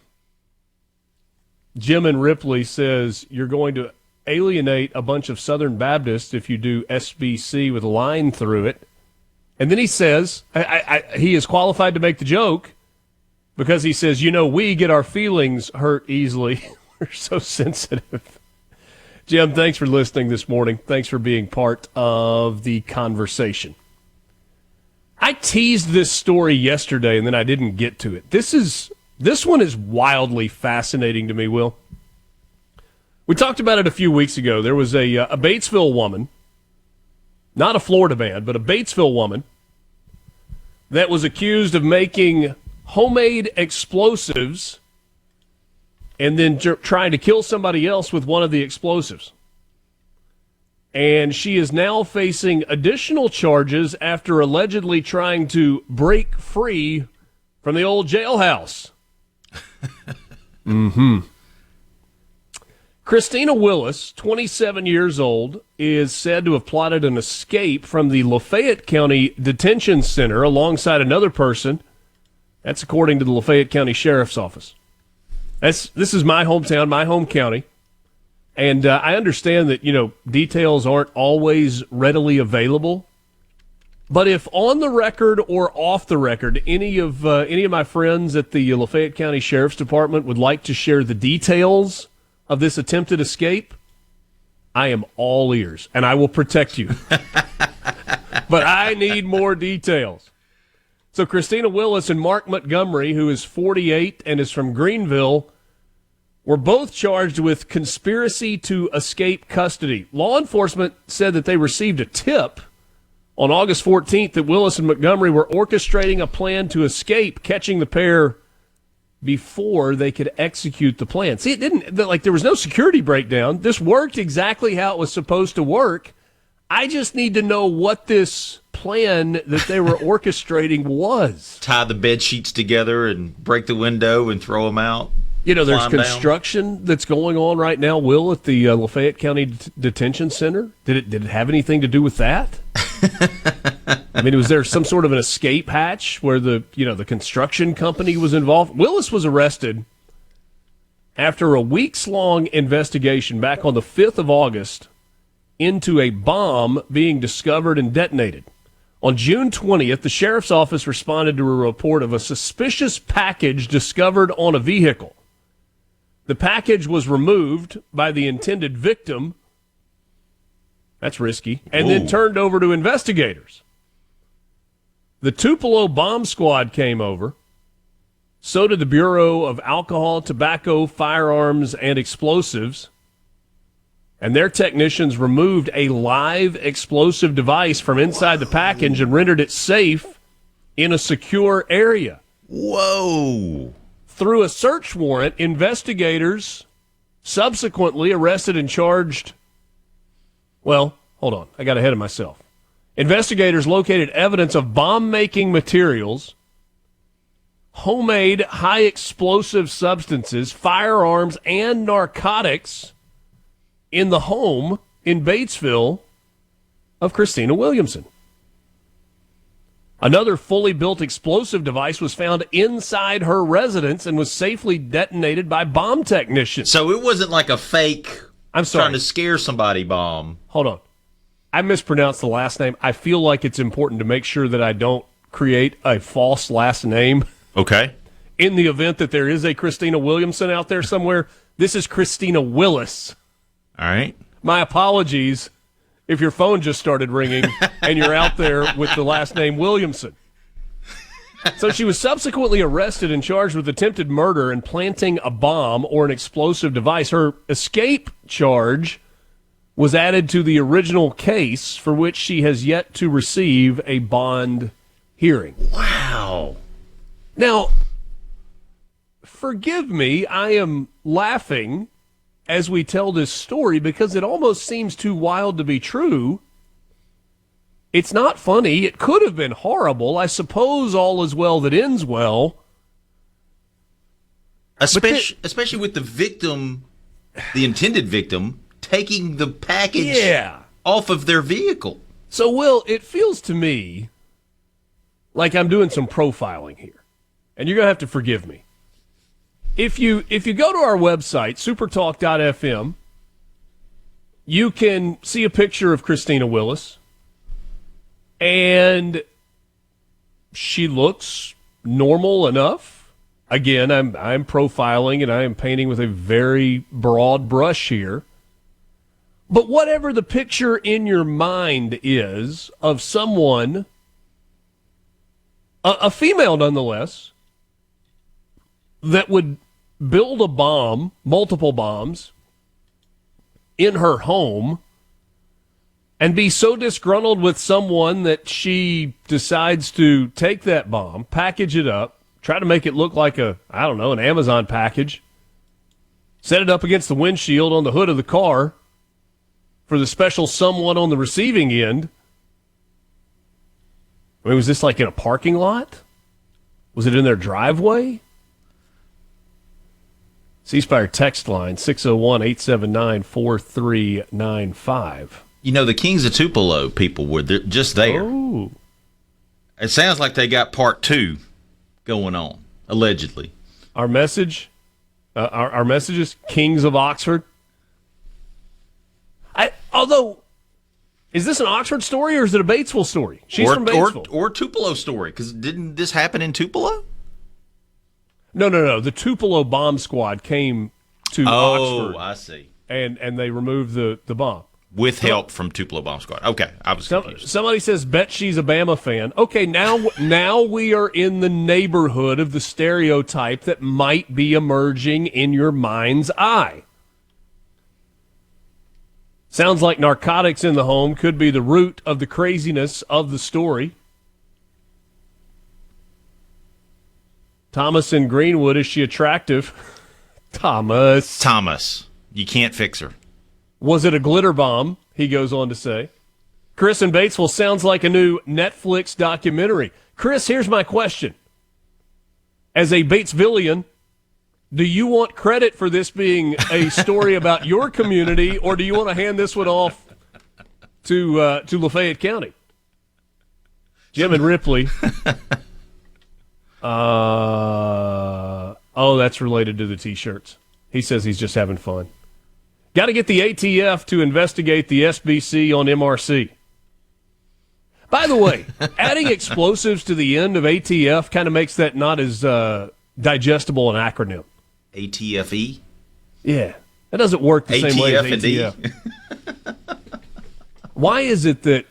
Jim and Ripley says you're going to alienate a bunch of Southern Baptists if you do SBC with a line through it. And then he says, he is qualified to make the joke because he says, we get our feelings hurt easily. We're so sensitive. Jim, thanks for listening this morning. Thanks for being part of the conversation. I teased this story yesterday and then I didn't get to it. This one is wildly fascinating to me, Will. We talked about it a few weeks ago. There was a Batesville woman, not a Florida man, but a Batesville woman that was accused of making homemade explosives and then trying to kill somebody else with one of the explosives. And she is now facing additional charges after allegedly trying to break free from the old jailhouse. Christina Willis, 27 years old, is said to have plotted an escape from the Lafayette County Detention Center alongside another person. That's according to the Lafayette County Sheriff's Office. This is my hometown, my home county. And I understand that, details aren't always readily available. But if on the record or off the record, any of my friends at the Lafayette County Sheriff's Department would like to share the details of this attempted escape, I am all ears, and I will protect you. But I need more details. So Christina Willis and Mark Montgomery, who is 48 and is from Greenville, were both charged with conspiracy to escape custody. Law enforcement said that they received a tip on August 14th that Willis and Montgomery were orchestrating a plan to escape, catching the pair before they could execute the plan. See, it didn't, like, there was no security breakdown. This worked exactly how it was supposed to work. I just need to know what this plan that they were orchestrating was.
Tie the bed sheets together and break the window and throw them out.
You know, there's construction that's going on right now, Will, at the Lafayette County Detention Center. Did it have anything to do with that? I mean, was there some sort of an escape hatch where the construction company was involved? Willis was arrested after a weeks-long investigation back on the 5th of August into a bomb being discovered and detonated. On June 20th, the sheriff's office responded to a report of a suspicious package discovered on a vehicle. The package was removed by the intended victim. That's risky. And then turned over to investigators. The Tupelo bomb squad came over. So did the Bureau of Alcohol, Tobacco, Firearms, and Explosives. And their technicians removed a live explosive device from inside the package and rendered it safe in a secure area.
Whoa.
Through a search warrant, investigators subsequently arrested and charged. Well, hold on. I got ahead of myself. Investigators located evidence of bomb-making materials, homemade high-explosive substances, firearms, and narcotics in the home in Batesville of Christina Williamson. Another fully built explosive device was found inside her residence and was safely detonated by bomb technicians.
So it wasn't like a fake trying to scare somebody bomb.
Hold on. I mispronounced the last name. I feel like it's important to make sure that I don't create a false last name.
Okay.
In the event that there is a Christina Williamson out there somewhere, this is Christina Willis.
All right.
My apologies if your phone just started ringing and you're out there with the last name Williamson. So she was subsequently arrested and charged with attempted murder and planting a bomb or an explosive device. Her escape charge was added to the original case, for which she has yet to receive a bond hearing.
Wow.
Now, forgive me, I am laughing as we tell this story because it almost seems too wild to be true. It's not funny. It could have been horrible. I suppose all is well that ends well.
Especially with the victim, the intended victim, taking the package off of their vehicle.
So, Will, it feels to me like I'm doing some profiling here. And you're going to have to forgive me. If you go to our website, supertalk.fm, you can see a picture of Christina Willis, and she looks normal enough. Again, I'm profiling and I am painting with a very broad brush here. But whatever the picture in your mind is of someone, a female nonetheless, that would build a bomb, multiple bombs, in her home and be so disgruntled with someone that she decides to take that bomb, package it up, try to make it look like an Amazon package, set it up against the windshield on the hood of the car for the special someone on the receiving end. I mean, was this like in a parking lot? Was it in their driveway? C-Spire text line, 601-879-4395.
You know, the Kings of Tupelo people were just there.
Oh.
It sounds like they got part 2 going on, allegedly.
Our message, our message is Kings of Oxford. Although, is this an Oxford story or is it a Batesville story? She's from Batesville.
Or Tupelo story, because didn't this happen in Tupelo?
No. The Tupelo bomb squad came to Oxford.
Oh, I see.
and they removed the bomb.
With help from Tupelo Bomb Squad. Okay, I was confused.
Somebody says, bet she's a Bama fan. Okay, now we are in the neighborhood of the stereotype that might be emerging in your mind's eye. Sounds like narcotics in the home could be the root of the craziness of the story. Thomas in Greenwood, is she attractive?
Thomas. You can't fix her.
Was it a glitter bomb? He goes on to say. Chris in Batesville, sounds like a new Netflix documentary. Chris, here's my question. As a Batesvillian, do you want credit for this being a story about your community, or do you want to hand this one off to Lafayette County? Jim and Ripley. That's related to the T-shirts. He says he's just having fun. Got to get the ATF to investigate the SBC on MRC. By the way, adding explosives to the end of ATF kind of makes that not as digestible an acronym.
ATFE?
Yeah. That doesn't work the same way as ATF. Why is it that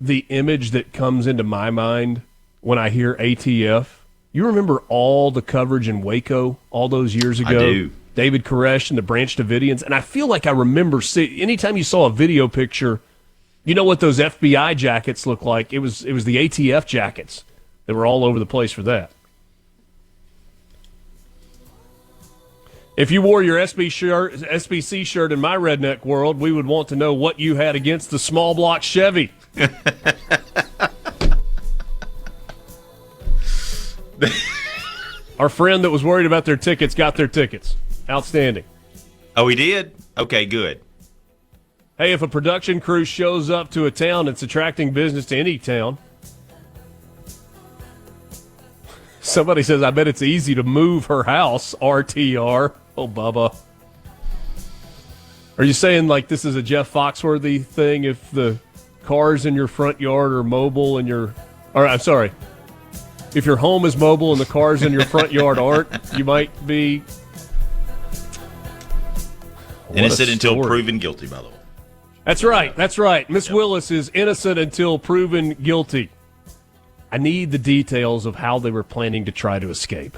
the image that comes into my mind when I hear ATF, you remember all the coverage in Waco all those years ago? I
do.
David Koresh and the Branch Davidians, and I feel like I remember anytime you saw a video picture, you know what those FBI jackets look like? It was the ATF jackets that were all over the place for that. If you wore your SBC shirt in my redneck world, we would want to know what you had against the small block Chevy. Our friend that was worried about their tickets got their tickets. Outstanding.
Oh, he did? Okay, good.
Hey, if a production crew shows up to a town, it's attracting business to any town. Somebody says, I bet it's easy to move her house, RTR. Oh, Bubba. Are you saying like this is a Jeff Foxworthy thing if the cars in your front yard are mobile and if your home is mobile and the cars in your front yard aren't, you might be
innocent until proven guilty, by the way.
That's right. Miss Willis is innocent until proven guilty. I need the details of how they were planning to try to escape.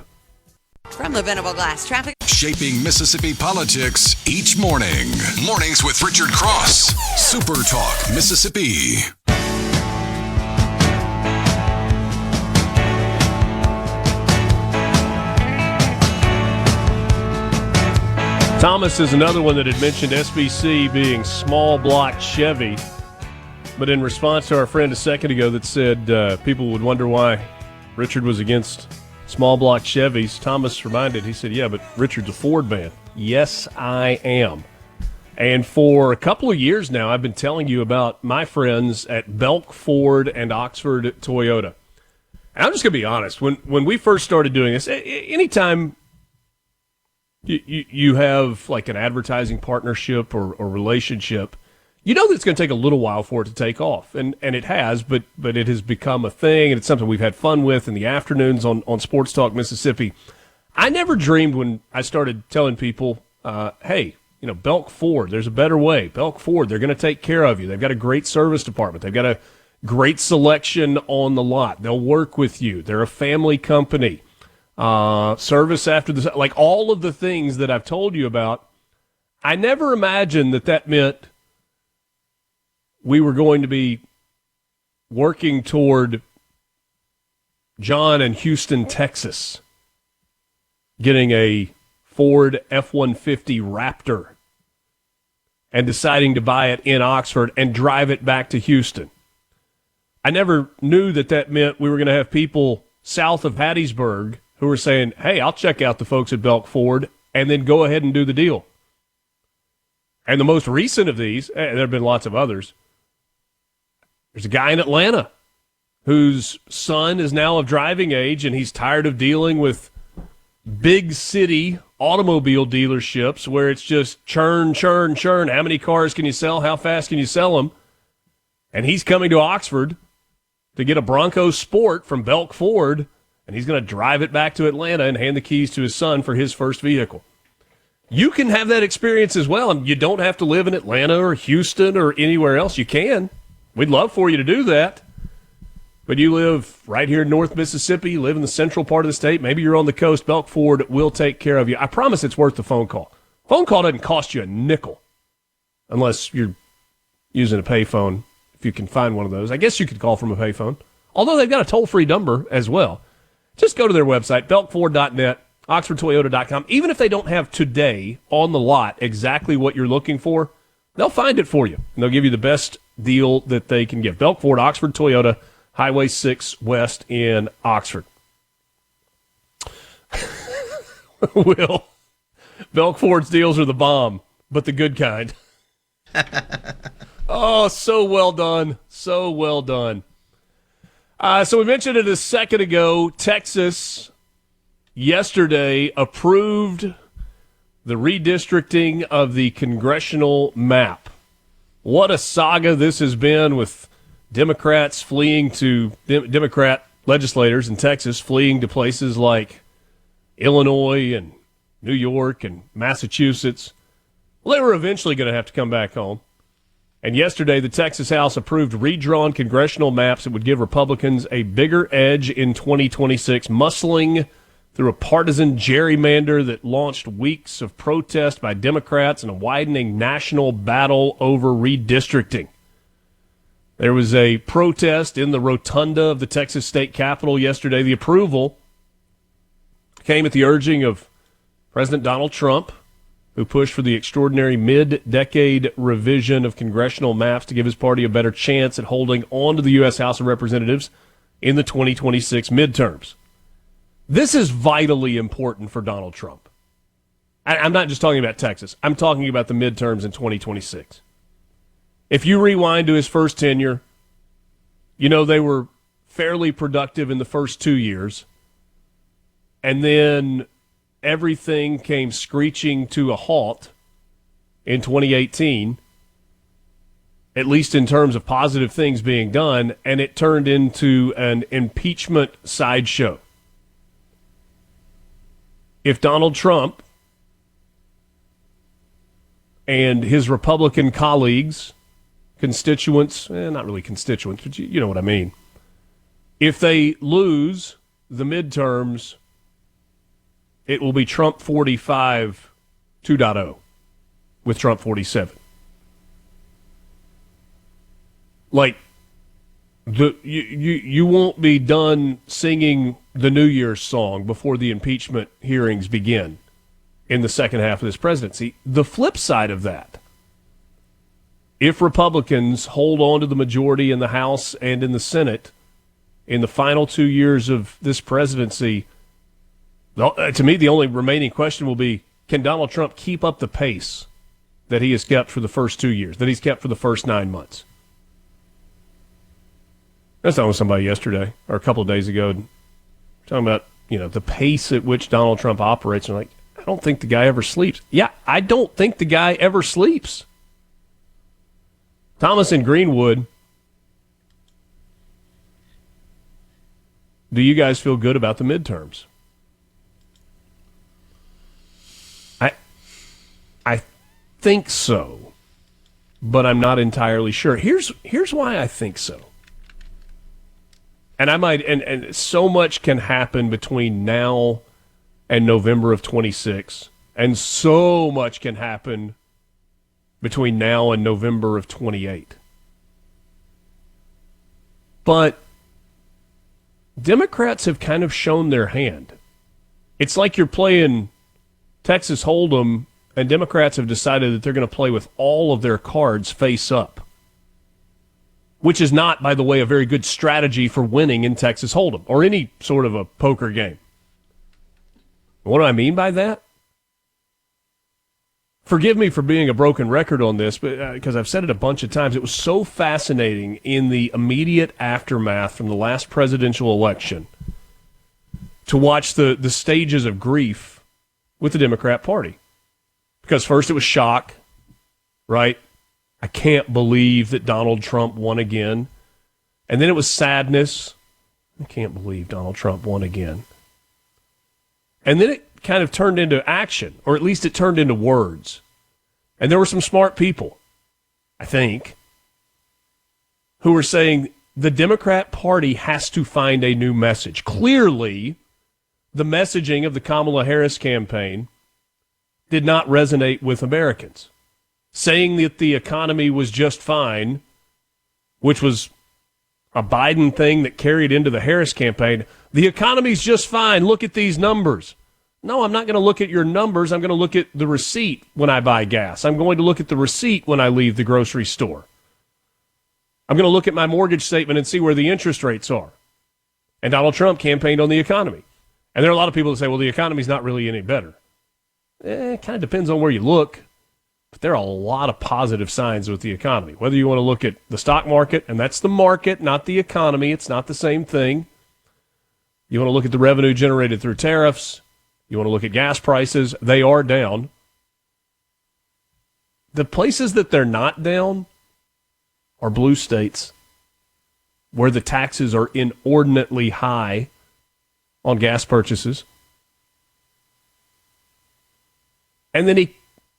From the Venable Glass Traffic.
Shaping Mississippi politics each morning. Mornings with Richard Cross. Super Talk Mississippi.
Thomas is another one that had mentioned SBC being small block Chevy, but in response to our friend a second ago that said people would wonder why Richard was against small block Chevys, Thomas reminded, he said, yeah, but Richard's a Ford man. Yes, I am. And for a couple of years now, I've been telling you about my friends at Belk Ford and Oxford Toyota. And I'm just going to be honest. When we first started doing this, anytime you have like an advertising partnership or relationship, you know that it's going to take a little while for it to take off. And it has, but it has become a thing, and it's something we've had fun with in the afternoons on Sports Talk Mississippi. I never dreamed when I started telling people, hey, Belk Ford, there's a better way. Belk Ford, they're going to take care of you. They've got a great service department. They've got a great selection on the lot. They'll work with you. They're a family company. Service after the, like all of the things that I've told you about. I never imagined that meant we were going to be working toward John in Houston, Texas, getting a Ford F-150 Raptor and deciding to buy it in Oxford and drive it back to Houston. I never knew that meant we were going to have people south of Hattiesburg who were saying, hey, I'll check out the folks at Belk Ford and then go ahead and do the deal. And the most recent of these, there have been lots of others, there's a guy in Atlanta whose son is now of driving age, and he's tired of dealing with big city automobile dealerships where it's just churn. How many cars can you sell? How fast can you sell them? And he's coming to Oxford to get a Bronco Sport from Belk Ford, and he's going to drive it back to Atlanta and hand the keys to his son for his first vehicle. You can have that experience as well, and you don't have to live in Atlanta or Houston or anywhere else. You can. We'd love for you to do that. But you live right here in North Mississippi, you live in the central part of the state, maybe you're on the coast, Belk Ford will take care of you. I promise it's worth the phone call. Phone call doesn't cost you a nickel unless you're using a payphone, if you can find one of those. I guess you could call from a payphone, although they've got a toll-free number as well. Just go to their website, belkford.net, oxfordtoyota.com. Even if they don't have today on the lot exactly what you're looking for, they'll find it for you, and they'll give you the best deal that they can give. Belk Ford, Oxford Toyota, Highway 6 West in Oxford. Will, Belk Ford's deals are the bomb, but the good kind. Oh, so well done. So well done. So we mentioned it a second ago. Texas yesterday approved the redistricting of the congressional map. What a saga this has been with Democrats fleeing to Democrat legislators in Texas fleeing to places like Illinois and New York and Massachusetts. Well, they were eventually going to have to come back home. And yesterday, the Texas House approved redrawn congressional maps that would give Republicans a bigger edge in 2026, muscling through a partisan gerrymander that launched weeks of protest by Democrats and a widening national battle over redistricting. There was a protest in the rotunda of the Texas State Capitol yesterday. The approval came at the urging of President Donald Trump, who pushed for the extraordinary mid-decade revision of congressional maps to give his party a better chance at holding on to the U.S. House of Representatives in the 2026 midterms. This is vitally important for Donald Trump. I'm not just talking about Texas. I'm talking about the midterms in 2026. If you rewind to his first tenure, you know they were fairly productive in the first 2 years, and then everything came screeching to a halt in 2018, at least in terms of positive things being done, and it turned into an impeachment sideshow. If Donald Trump and his Republican colleagues, constituents, not really constituents, but you know what I mean, if they lose the midterms, it will be Trump 45 2.0 with Trump 47. Like, you won't be done singing the New Year's song before the impeachment hearings begin in the second half of this presidency. The flip side of that, if Republicans hold on to the majority in the House and in the Senate in the final 2 years of this presidency, to me, the only remaining question will be, can Donald Trump keep up the pace that he has kept for the first 2 years, that he's kept for the first 9 months? I was talking with somebody yesterday, or a couple of days ago, talking about, the pace at which Donald Trump operates. And like, I don't think the guy ever sleeps. Yeah, I don't think the guy ever sleeps. Thomas in Greenwood, do you guys feel good about the midterms? I think so, but I'm not entirely sure. Here's why I think so. And I might, and so much can happen between now and November of 26, and so much can happen between now and November of 28. But Democrats have kind of shown their hand. It's like you're playing Texas Hold'em, and Democrats have decided that they're going to play with all of their cards face up, which is not, by the way, a very good strategy for winning in Texas Hold'em or any sort of a poker game. What do I mean by that? Forgive me for being a broken record on this, but because I've said it a bunch of times. It was so fascinating in the immediate aftermath from the last presidential election to watch the stages of grief with the Democrat Party. Because first it was shock, right? I can't believe that Donald Trump won again. And then it was sadness. I can't believe Donald Trump won again. And then it kind of turned into action, or at least it turned into words. And there were some smart people, I think, who were saying the Democrat Party has to find a new message. Clearly, the messaging of the Kamala Harris campaign did not resonate with Americans. Saying that the economy was just fine, which was a Biden thing that carried into the Harris campaign. The economy's just fine. Look at these numbers. No, I'm not going to look at your numbers. I'm going to look at the receipt when I buy gas. I'm going to look at the receipt when I leave the grocery store. I'm going to look at my mortgage statement and see where the interest rates are. And Donald Trump campaigned on the economy. And there are a lot of people that say, well, the economy's not really any better. It kind of depends on where you look. But there are a lot of positive signs with the economy. Whether you want to look at the stock market, and that's the market, not the economy. It's not the same thing. You want to look at the revenue generated through tariffs. You want to look at gas prices. They are down. The places that they're not down are blue states, where the taxes are inordinately high on gas purchases. And then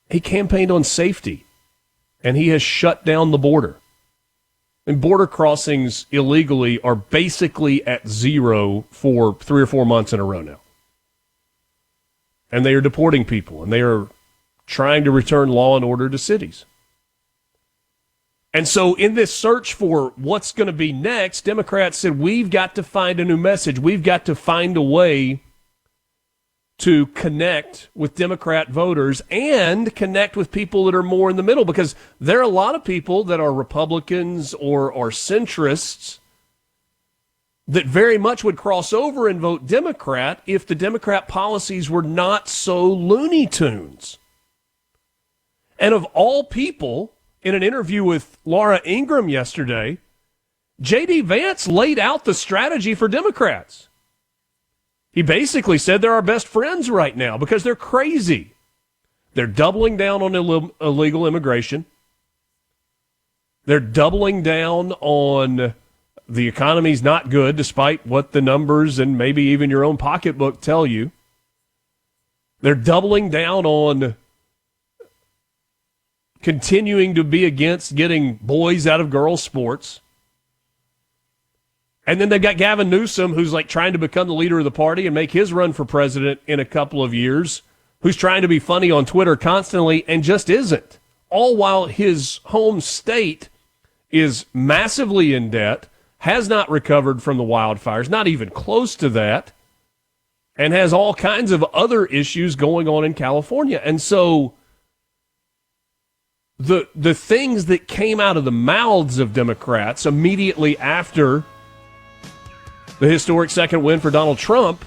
he campaigned on safety, and he has shut down the border. And border crossings illegally are basically at zero for 3 or 4 months in a row now. And they are deporting people, and they are trying to return law and order to cities. And so in this search for what's going to be next, Democrats said, we've got to find a new message. We've got to find a way to connect with Democrat voters and connect with people that are more in the middle, because there are a lot of people that are Republicans or are centrists that very much would cross over and vote Democrat if the Democrat policies were not so Looney Tunes. And of all people, in an interview with Laura Ingraham yesterday, J.D. Vance laid out the strategy for Democrats. He basically said they're our best friends right now because they're crazy. They're doubling down on illegal immigration. They're doubling down on the economy's not good, despite what the numbers and maybe even your own pocketbook tell you. They're doubling down on continuing to be against getting boys out of girls' sports. And then they've got Gavin Newsom, who's like trying to become the leader of the party and make his run for president in a couple of years, who's trying to be funny on Twitter constantly and just isn't. All while his home state is massively in debt, has not recovered from the wildfires, not even close to that, and has all kinds of other issues going on in California. And so the things that came out of the mouths of Democrats immediately after the historic second win for Donald Trump,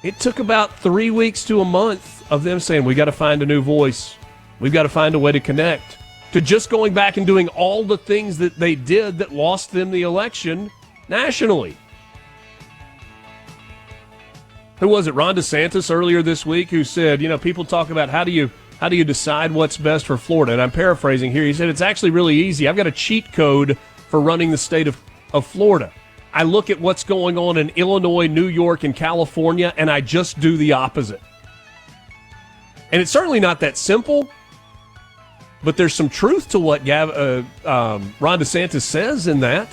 it took about 3 weeks to a month of them saying, we got to find a new voice. We've got to find a way to connect, to just going back and doing all the things that they did that lost them the election nationally. Who was it? Ron DeSantis earlier this week who said, people talk about how do you decide what's best for Florida? And I'm paraphrasing here. He said, it's actually really easy. I've got a cheat code for running the state of Florida. I look at what's going on in Illinois, New York, and California, and I just do the opposite. And it's certainly not that simple, but there's some truth to what Ron DeSantis says in that,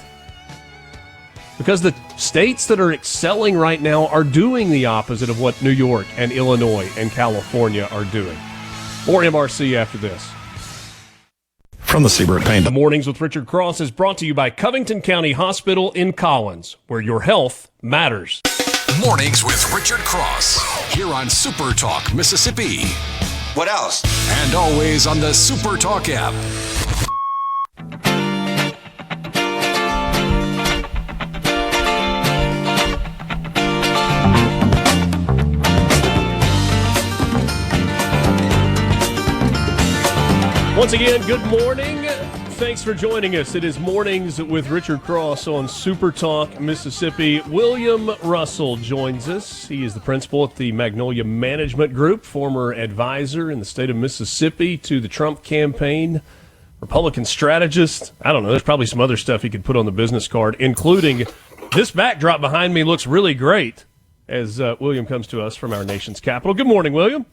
because the states that are excelling right now are doing the opposite of what New York and Illinois and California are doing. More MRC after this.
From the Seabird Pain.
The Mornings with Richard Cross is brought to you by Covington County Hospital in Collins, where your health matters.
Mornings with Richard Cross, here on SuperTalk Mississippi.
What else?
And always on the SuperTalk app.
Once again, good morning. Thanks for joining us. It is Mornings with Richard Cross on SuperTalk Mississippi. William Russell joins us. He is the principal at the Magnolia Management Group, former advisor in the state of Mississippi to the Trump campaign, Republican strategist. I don't know, there's probably some other stuff he could put on the business card, including this backdrop behind me looks really great. as William comes to us from our nation's capital. Good morning, William.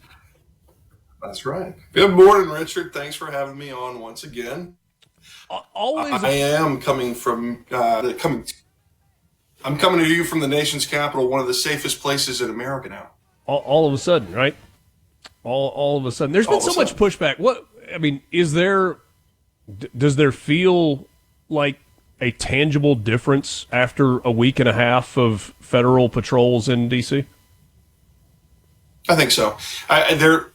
That's right. Good morning, Richard. Thanks for having me on once again.
Always.
I am coming from I'm coming to you from the nation's capital, one of the safest places in America now.
All of a sudden, right? All of a sudden, there's been so much pushback. Does there feel like a tangible difference after a week and a half of federal patrols in D.C.?
I think so.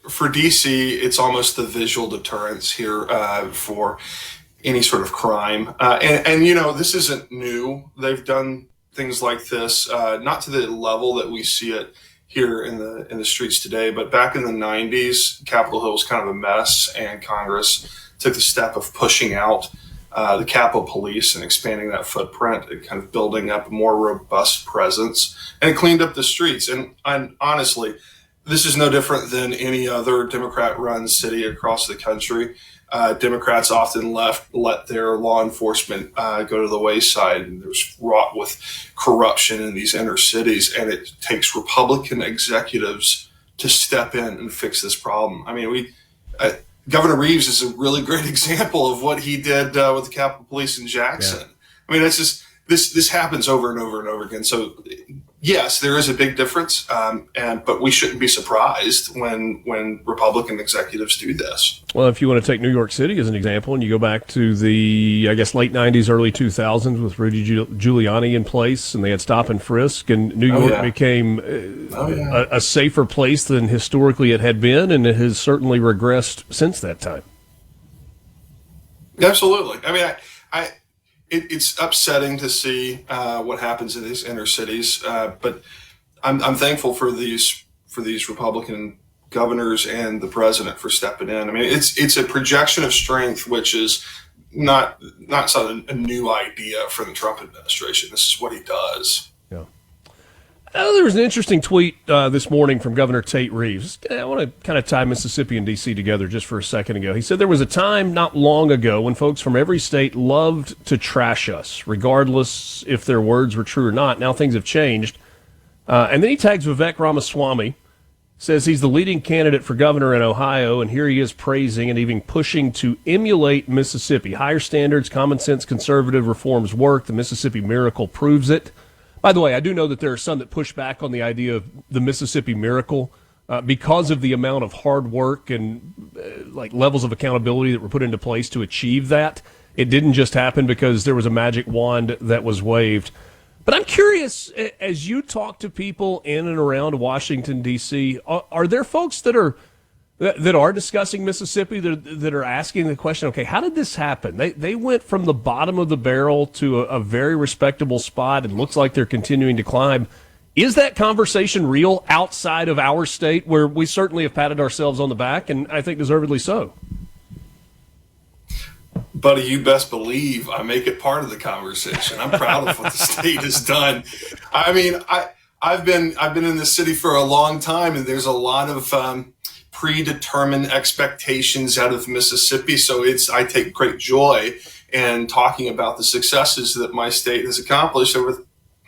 For D.C., it's almost the visual deterrence here for any sort of crime. And this isn't new. They've done things like this, not to the level that we see it here in the streets today, but back in the 90s, Capitol Hill was kind of a mess, and Congress took the step of pushing out the Capitol Police and expanding that footprint and kind of building up a more robust presence, and it cleaned up the streets. And honestly, this is no different than any other Democrat-run city across the country. Democrats often let their law enforcement go to the wayside, and there's wrought with corruption in these inner cities, and it takes Republican executives to step in and fix this problem. I mean, Governor Reeves is a really great example of what he did with the Capitol Police in Jackson. Yeah. I mean, that's just this happens over and over and over again. So yes, there is a big difference, but we shouldn't be surprised when Republican executives do this.
Well, if you want to take New York City as an example, and you go back to the, late 90s, early 2000s with Rudy Giuliani in place, and they had stop and frisk, and New York became a safer place than historically it had been, and it has certainly regressed since that time.
Absolutely. I mean, It's upsetting to see what happens in these inner cities, but I'm thankful for these Republican governors and the president for stepping in. I mean, it's a projection of strength, which is not a new idea for the Trump administration. This is what he does.
Yeah. There was an interesting tweet this morning from Governor Tate Reeves. I want to kind of tie Mississippi and D.C. together just for a second ago. He said there was a time not long ago when folks from every state loved to trash us, regardless if their words were true or not. Now things have changed. And then he tags Vivek Ramaswamy, says he's the leading candidate for governor in Ohio, and here he is praising and even pushing to emulate Mississippi. Higher standards, common sense, conservative reforms work. The Mississippi Miracle proves it. By the way, I do know that there are some that push back on the idea of the Mississippi Miracle because of the amount of hard work and levels of accountability that were put into place to achieve that. It didn't just happen because there was a magic wand that was waved. But I'm curious, as you talk to people in and around Washington, D.C., are there folks that are discussing Mississippi that are asking the question, okay, how did this happen? They went from the bottom of the barrel to a very respectable spot and looks like they're continuing to climb. Is that conversation real outside of our state, where we certainly have patted ourselves on the back, and I think deservedly so?
Buddy, you best believe I make it part of the conversation. I'm proud of what the state has done. I mean, I've been in this city for a long time, and there's a lot of predetermined expectations out of Mississippi. So I take great joy in talking about the successes that my state has accomplished over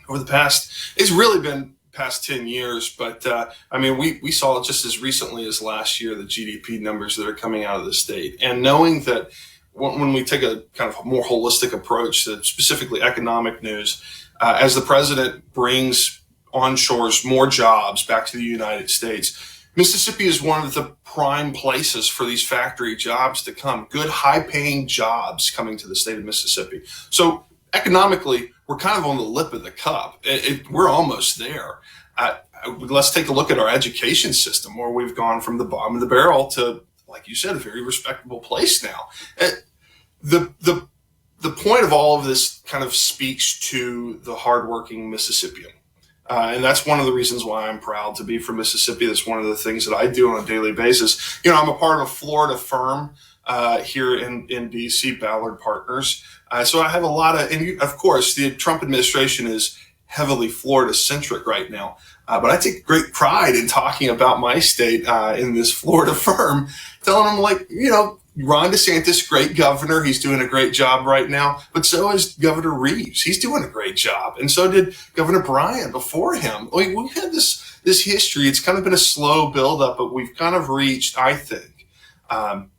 the past. It's really been past 10 years, but we saw just as recently as last year the GDP numbers that are coming out of the state, and knowing that when we take a kind of more holistic approach to specifically economic news, as the president brings onshores more jobs back to the United States, Mississippi is one of the prime places for these factory jobs to come. Good, high-paying jobs coming to the state of Mississippi. So economically, we're kind of on the lip of the cup. We're almost there. Let's take a look at our education system, where we've gone from the bottom of the barrel to, like you said, a very respectable place now. The point of all of this kind of speaks to the hardworking Mississippian. And that's one of the reasons why I'm proud to be from Mississippi. That's one of the things that I do on a daily basis. I'm a part of a Florida firm here in D.C., Ballard Partners. So I have a lot of course, the Trump administration is heavily Florida-centric right now. But I take great pride in talking about my state in this Florida firm, telling them, Ron DeSantis, great governor. He's doing a great job right now. But so is Governor Reeves. He's doing a great job. And so did Governor Bryan before him. We've had this history. It's kind of been a slow buildup, but we've kind of reached, I think,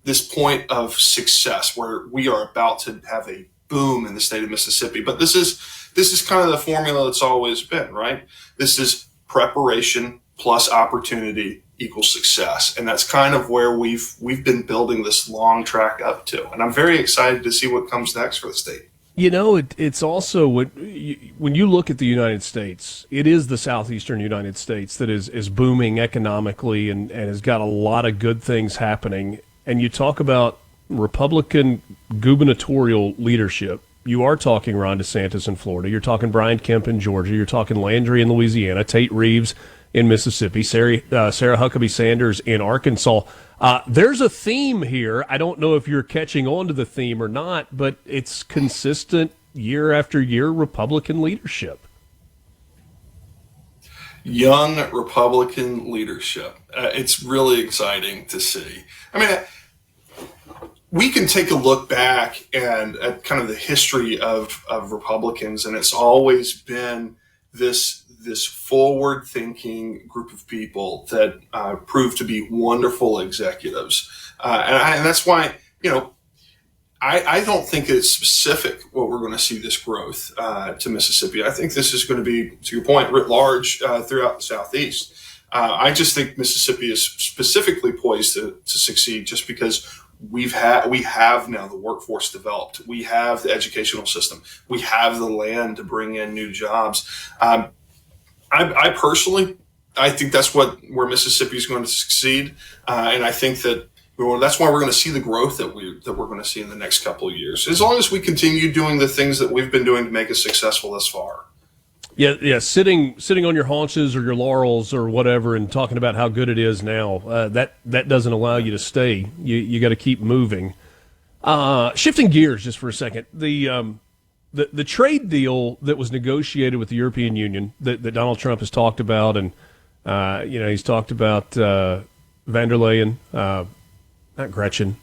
this point of success where we are about to have a boom in the state of Mississippi. But this is kind of the formula that's always been, right? This is preparation plus opportunity equals success. And that's kind of where we've been building this long track up to. And I'm very excited to see what comes next for the state.
It's also when you look at the United States, it is the southeastern United States that is booming economically and has got a lot of good things happening. And you talk about Republican gubernatorial leadership. You are talking Ron DeSantis in Florida. You're talking Brian Kemp in Georgia. You're talking Landry in Louisiana, Tate Reeves in Mississippi, Sarah Huckabee Sanders in Arkansas. There's a theme here. I don't know if you're catching on to the theme or not, but it's consistent year after year Republican leadership.
Young Republican leadership. It's really exciting to see. I mean, we can take a look back and at kind of the history of Republicans, and it's always been this forward-thinking group of people that prove to be wonderful executives, and that's why I don't think it's specific what we're going to see this growth to Mississippi. I think this is going to be, to your point, writ large throughout the Southeast. I just think Mississippi is specifically poised to succeed just because we have now the workforce developed. We have the educational system. We have the land to bring in new jobs. I personally think that's where Mississippi is going to succeed, and I think that that's why we're going to see the growth that we're going to see in the next couple of years, as long as we continue doing the things that we've been doing to make us successful thus far.
Yeah. Sitting on your haunches or your laurels or whatever, and talking about how good it is now, that doesn't allow you to stay. You got to keep moving. Shifting gears just for a second, the trade deal that was negotiated with the European Union that Donald Trump has talked about, and he's talked about van der Leyen, not Gretchen,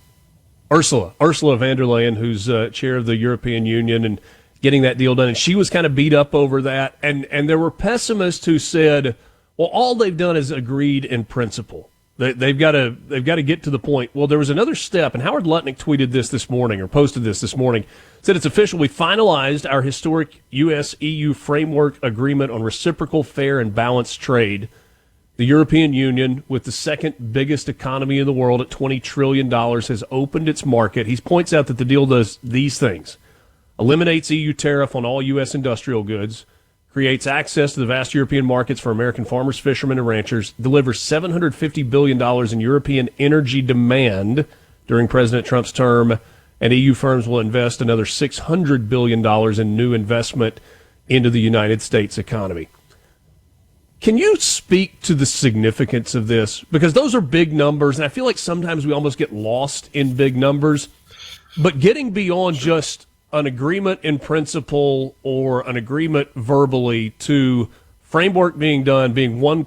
Ursula von der Leyen, who's chair of the European Union, and getting that deal done. And she was kind of beat up over that. And there were pessimists who said, well, all they've done is agreed in principle. They've got to get to the point. Well, there was another step, and Howard Lutnick tweeted this morning, or posted this morning, said it's official. We finalized our historic U.S.-EU framework agreement on reciprocal, fair, and balanced trade. The European Union, with the second biggest economy in the world at $20 trillion, has opened its market. He points out that the deal does these things: eliminates EU tariff on all U.S. industrial goods, creates access to the vast European markets for American farmers, fishermen, and ranchers, delivers $750 billion in European energy demand during President Trump's term, and EU firms will invest another $600 billion in new investment into the United States economy. Can you speak to the significance of this? Because those are big numbers, and I feel like sometimes we almost get lost in big numbers. But getting beyond just an agreement in principle or an agreement verbally to framework being done, being one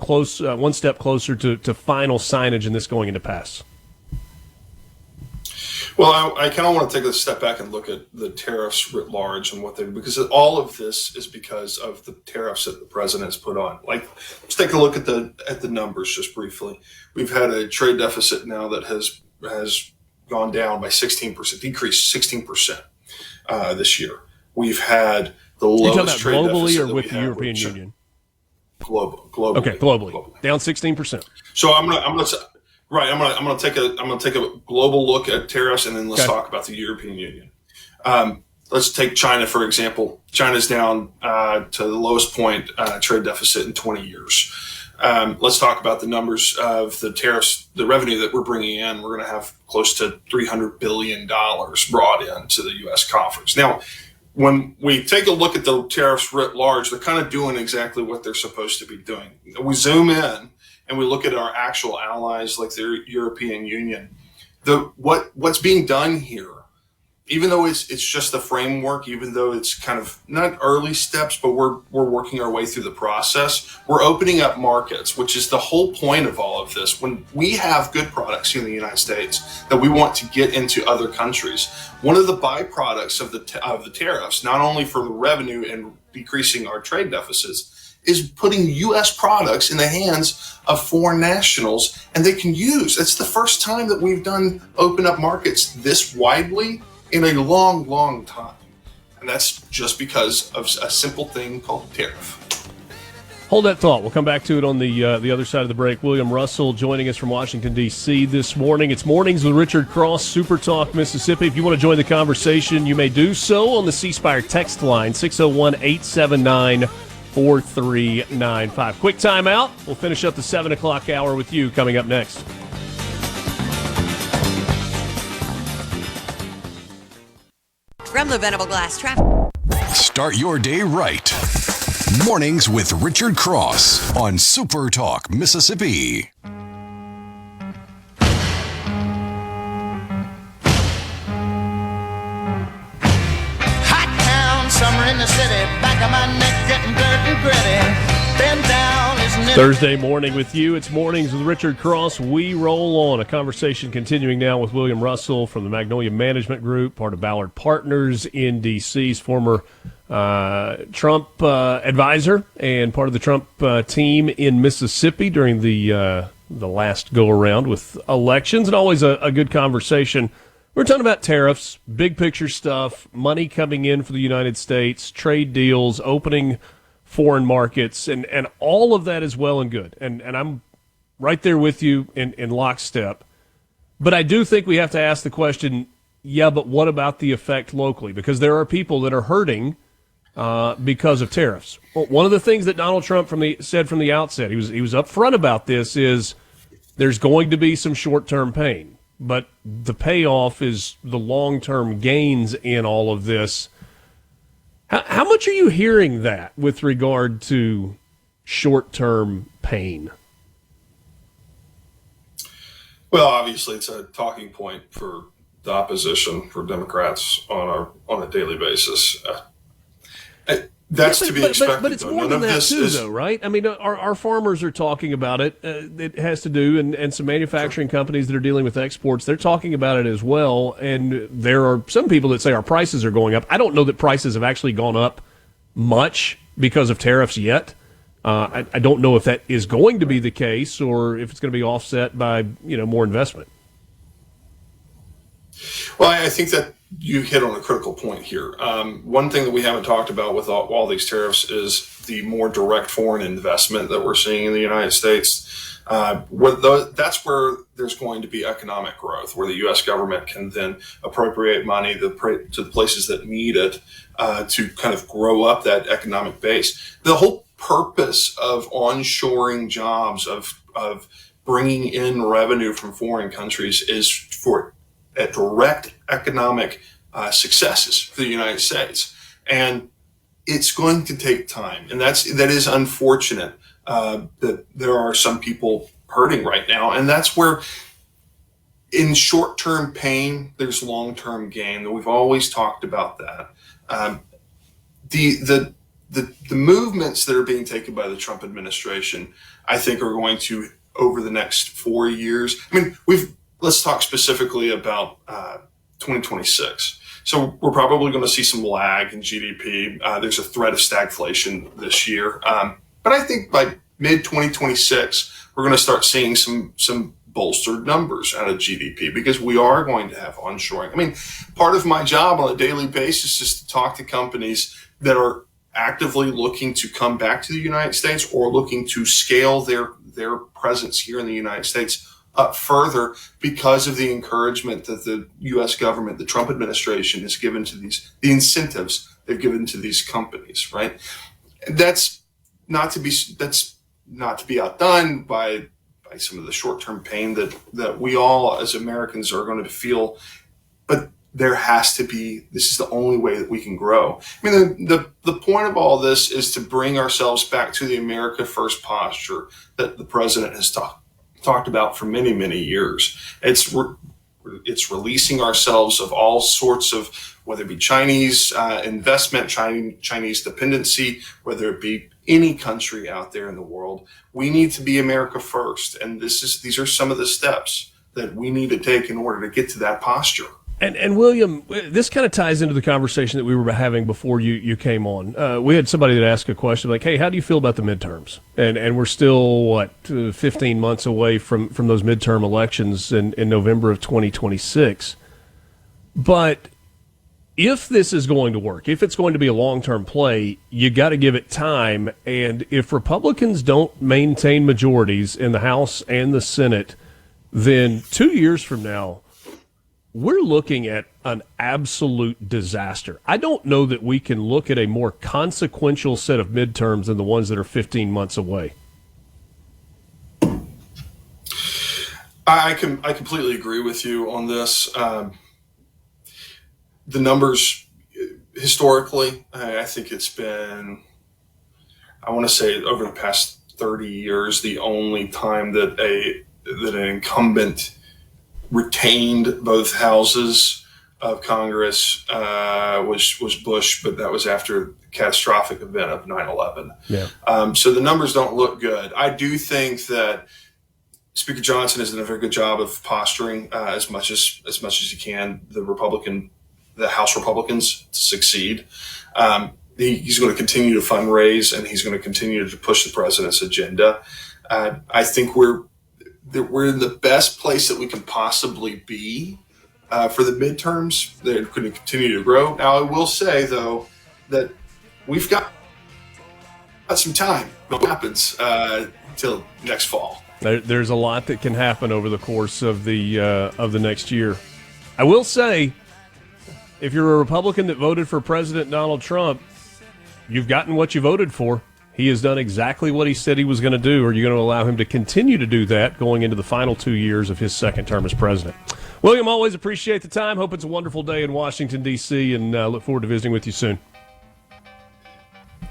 step closer to final signage and this going into pass.
Well, I kind of want to take a step back and look at the tariffs writ large and what they do, because all of this is because of the tariffs that the president has put on. Like, let's take a look at the numbers just briefly. We've had a trade deficit now that has gone down by 16%, decreased 16% this year. We've had the lowest trade
globally
deficit
or with the European Union?
Globally.
Okay, globally. Down 16%.
So I'm gonna take a global look at tariffs, and then let's talk about the European Union. Let's take China, for example. China's down to the lowest point trade deficit in 20 years. Let's talk about the numbers of the tariffs, the revenue that we're bringing in. We're going to have close to $300 billion brought into the U.S. coffers. Now, when we take a look at the tariffs writ large, they're kind of doing exactly what they're supposed to be doing. We zoom in and we look at our actual allies like the European Union. What's being done here even though it's just the framework, even though it's kind of not early steps, but we're working our way through the process. We're opening up markets, which is the whole point of all of this. When we have good products here in the United States that we want to get into other countries, one of the byproducts of the tariffs, not only for the revenue and decreasing our trade deficits, is putting U.S. products in the hands of foreign nationals, and they can use. It's the first time that we've done open up markets this widely in a long, long time. And that's just because of a simple thing called tariff.
Hold that thought. We'll come back to it on the other side of the break. William Russell joining us from Washington, D.C. this morning. It's Mornings with Richard Cross, Super Talk Mississippi. If you want to join the conversation, you may do so on the C Spire text line, 601-879-4395. Quick timeout. We'll finish up the 7 o'clock hour with you coming up next.
From the Venable Glass Traffic.
Start your day right. Mornings with Richard Cross on Super Talk Mississippi.
Hot town, summer in the city, back of my neck getting dirt and gritty. Bend down, isn't it?
Thursday morning with you. It's Mornings with Richard Cross. We roll on. A conversation continuing now with William Russell from the Magnolia Management Group, part of Ballard Partners in D.C.'s former Trump advisor and part of the Trump team in Mississippi during the last go-around with elections, and always a good conversation. We're talking about tariffs, big picture stuff, money coming in for the United States, trade deals, opening foreign markets, and all of that is well and good. And I'm right there with you in lockstep. But I do think we have to ask the question, yeah, but what about the effect locally? Because there are people that are hurting because of tariffs. Well, one of the things that Donald Trump said from the outset, he was upfront about this, is there's going to be some short-term pain, but the payoff is the long-term gains in all of this. How much are you hearing that with regard to short-term pain?
Well, obviously, it's a talking point for the opposition, for Democrats on a daily basis. That's to be expected.
But it's more than that too, though, right? I mean, our farmers are talking about it. It has to do, and some manufacturing companies that are dealing with exports, they're talking about it as well. And there are some people that say our prices are going up. I don't know that prices have actually gone up much because of tariffs yet. I don't know if that is going to be the case or if it's going to be offset by more investment.
Well, I think that you hit on a critical point here. One thing that we haven't talked about with all these tariffs is the more direct foreign investment that we're seeing in the United States. That's where there's going to be economic growth, where the U.S. government can then appropriate money to the places that need it to kind of grow up that economic base. The whole purpose of onshoring jobs, of bringing in revenue from foreign countries, is for direct economic successes for the United States, and it's going to take time, and that is unfortunate that there are some people hurting right now, and that's where, in short-term pain, there's long-term gain. We've always talked about that. The movements that are being taken by the Trump administration, I think, are going to, over the next 4 years. I mean, let's talk specifically about 2026. So we're probably going to see some lag in GDP. There's a threat of stagflation this year. But I think by mid-2026, we're going to start seeing some bolstered numbers out of GDP, because we are going to have onshoring. I mean, part of my job on a daily basis is to talk to companies that are actively looking to come back to the United States or looking to scale their presence here in the United States up further because of the encouragement that the U.S. government, the Trump administration, has given to the incentives they've given to these companies, right? That's not to be outdone by some of the short-term pain that we all as Americans are going to feel, but there has to be. This is the only way that we can grow. I mean, the point of all this is to bring ourselves back to the America First posture that the president has talked about for many, many years. We're It's releasing ourselves of all sorts of, whether it be Chinese investment, Chinese dependency, whether it be any country out there in the world. We need to be America first. And these are some of the steps that we need to take in order to get to that posture.
And William, this kind of ties into the conversation that we were having before you came on. We had somebody that asked a question like, hey, how do you feel about the midterms? And we're still, 15 months away from those midterm elections in November of 2026. But if this is going to work, if it's going to be a long-term play, you got to give it time. And if Republicans don't maintain majorities in the House and the Senate, then 2 years from now, we're looking at an absolute disaster. I don't know that we can look at a more consequential set of midterms than the ones that are 15 months away.
I completely agree with you on this. The numbers, historically, I think it's been, I want to say over the past 30 years, the only time that an incumbent retained both houses of Congress was Bush, but that was after the catastrophic event of 9/11.
Yeah.
So the numbers don't look good. I do think that Speaker Johnson has done a very good job of posturing as much as he can the House Republicans to succeed. He's going to continue to fundraise, and he's going to continue to push the president's agenda. I think we're in the best place that we can possibly be for the midterms. They're going to continue to grow. Now, I will say, though, that we've got some time. What happens till next fall?
There's a lot that can happen over the course of the next year. I will say, if you're a Republican that voted for President Donald Trump, you've gotten what you voted for. He has done exactly what he said he was going to do. Are you going to allow him to continue to do that going into the final 2 years of his second term as president? William, always appreciate the time. Hope it's a wonderful day in Washington, D.C., and look forward to visiting with you soon.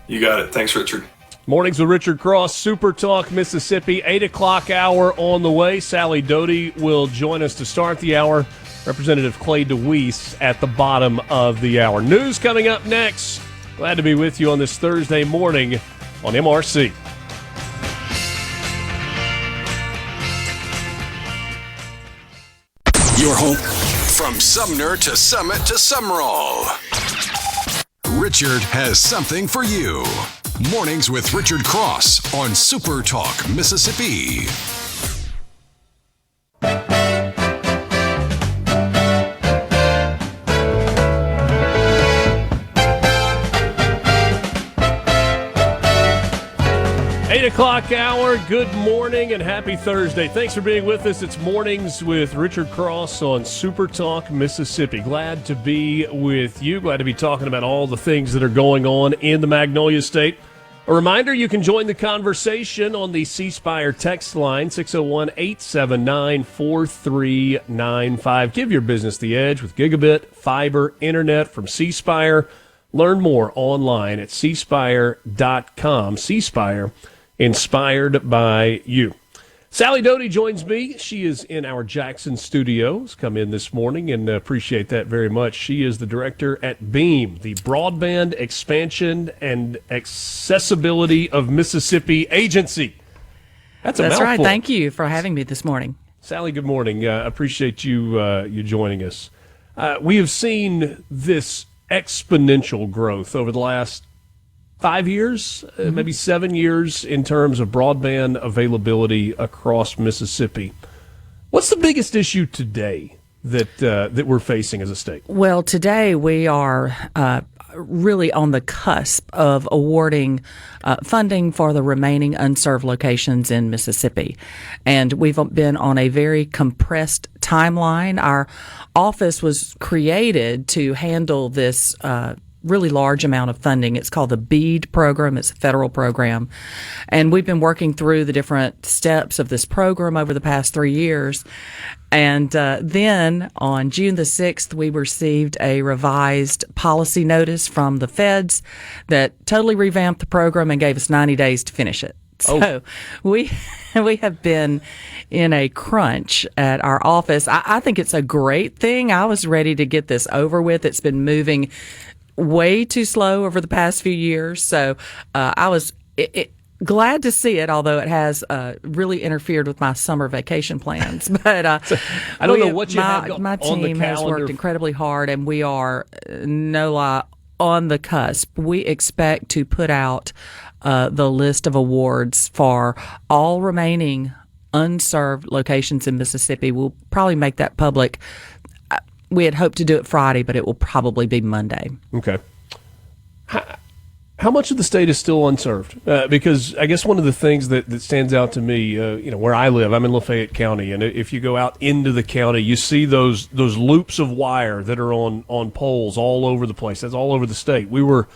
You got it. Thanks, Richard.
Mornings with Richard Cross, Super Talk Mississippi, 8 o'clock hour on the way. Sally Doty will join us to start the hour. Representative Clay DeWeese at the bottom of the hour. News coming up next. Glad to be with you on this Thursday morning on MRC.
Your home from Sumner to Summit to Summerall. Richard has something for you. Mornings with Richard Cross on Super Talk Mississippi.
8 o'clock hour, good morning and happy Thursday. Thanks for being with us. It's Mornings with Richard Cross on Super Talk Mississippi. Glad to be with you. Glad to be talking about all the things that are going on in the Magnolia State. A reminder, you can join the conversation on the C Spire text line, 601-879-4395. Give your business the edge with gigabit, fiber, internet from C Spire. Learn more online at cspire.com. C Spire, inspired by you. Sally Doty joins me. She is in our Jackson studios. Come in this morning and appreciate that very much. She is the director at BEAM, the Broadband Expansion and Accessibility of Mississippi Agency. That's
mouthful.
Right.
Thank you for having me this morning.
Sally, good morning. Appreciate you joining us. We have seen this exponential growth over the last 5 years, maybe 7 years in terms of broadband availability across Mississippi. What's the biggest issue today that we're facing as a state?
Well, today we are really on the cusp of awarding funding for the remaining unserved locations in Mississippi. And we've been on a very compressed timeline. Our office was created to handle this really large amount of funding. It's called the BEAD program. It's a federal program. And we've been working through the different steps of this program over the past 3 years. And then on June the 6th, we received a revised policy notice from the feds that totally revamped the program and gave us 90 days to finish it. So we have been in a crunch at our office. I think it's a great thing. I was ready to get this over with. It's been moving way too slow over the past few years. So I was glad to see it, although it has really interfered with my summer vacation plans. But
I don't know what you have
my
on the
team has
calendar.
worked incredibly hard, and we are, no lie, on the cusp. We expect to put out the list of awards for all remaining unserved locations in Mississippi. We'll probably make that public. We had hoped to do it Friday, but it will probably be Monday.
Okay. How much of the state is still unserved? Because I guess one of the things that stands out to me, where I live, I'm in Lafayette County, and if you go out into the county, you see those loops of wire that are on poles all over the place. That's all over the state. We were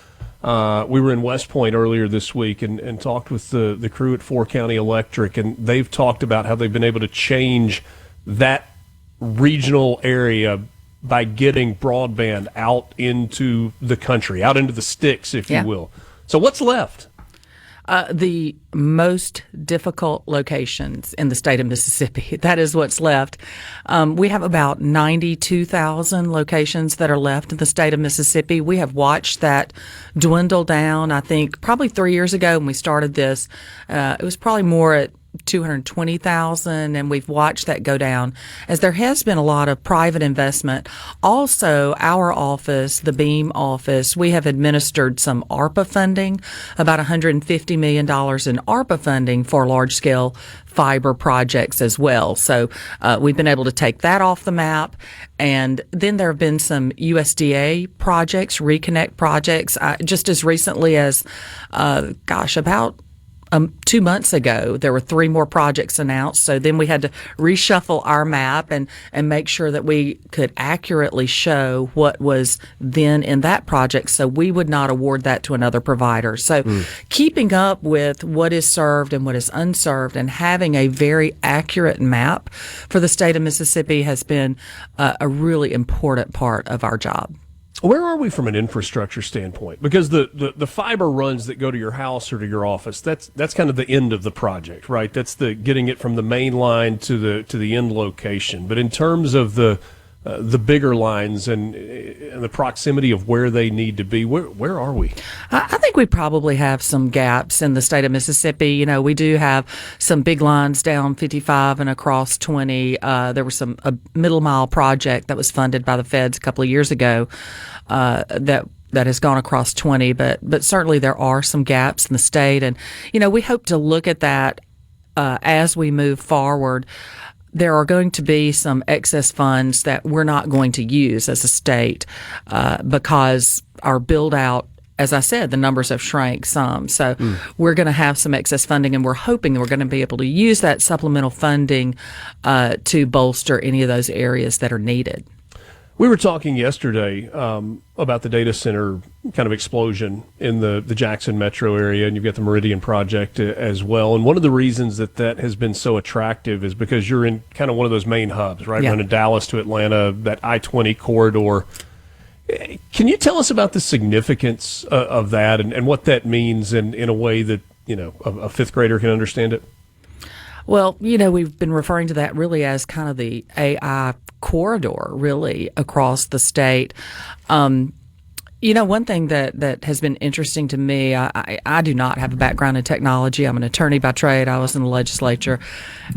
in West Point earlier this week and talked with the crew at 4 County Electric, and they've talked about how they've been able to change that regional area by getting broadband out into the country, out into the sticks, if you will. So what's left?
The most difficult locations in the state of Mississippi. That is what's left. We have about 92,000 locations that are left in the state of Mississippi. We have watched that dwindle down. I think probably 3 years ago when we started this, it was probably more at 220,000, and we've watched that go down as there has been a lot of private investment. Also, our office, the Beam office, we have administered some ARPA funding, about $150 million in ARPA funding for large-scale fiber projects as well. So we've been able to take that off the map. And then there have been some USDA projects, reconnect projects, just as recently as, about 2 months ago, there were 3 more projects announced. So then we had to reshuffle our map and make sure that we could accurately show what was then in that project, so we would not award that to another provider. So keeping up with what is served and what is unserved and having a very accurate map for the state of Mississippi has been a really important part of our job.
Where are we from an infrastructure standpoint? Because the fiber runs that go to your house or to your office, that's kind of the end of the project, right? That's the getting it from the main line to the end location. But in terms of the bigger lines and the proximity of where they need to be, where are we?
I think we probably have some gaps in the state of Mississippi. You know, we do have some big lines down 55 and across 20. There was a middle mile project that was funded by the feds a couple of years ago that has gone across 20, but certainly there are some gaps in the state. And, you know, we hope to look at that as we move forward. There are going to be some excess funds that we're not going to use as a state because our build out, as I said, the numbers have shrank some. So we're going to have some excess funding, and we're hoping that we're going to be able to use that supplemental funding to bolster any of those areas that are needed.
We were talking yesterday about the data center kind of explosion in the Jackson metro area, and you've got the Meridian project as well. And one of the reasons that has been so attractive is because you're in kind of one of those main hubs, right? Running Dallas to Atlanta, that I-20 corridor. Can you tell us about the significance of that and what that means in a way that, you know, a fifth grader can understand it?
Well, you know, we've been referring to that really as kind of the AI corridor, really, across the state. You know, one thing that has been interesting to me, I do not have a background in technology. I'm an attorney by trade. I was in the legislature.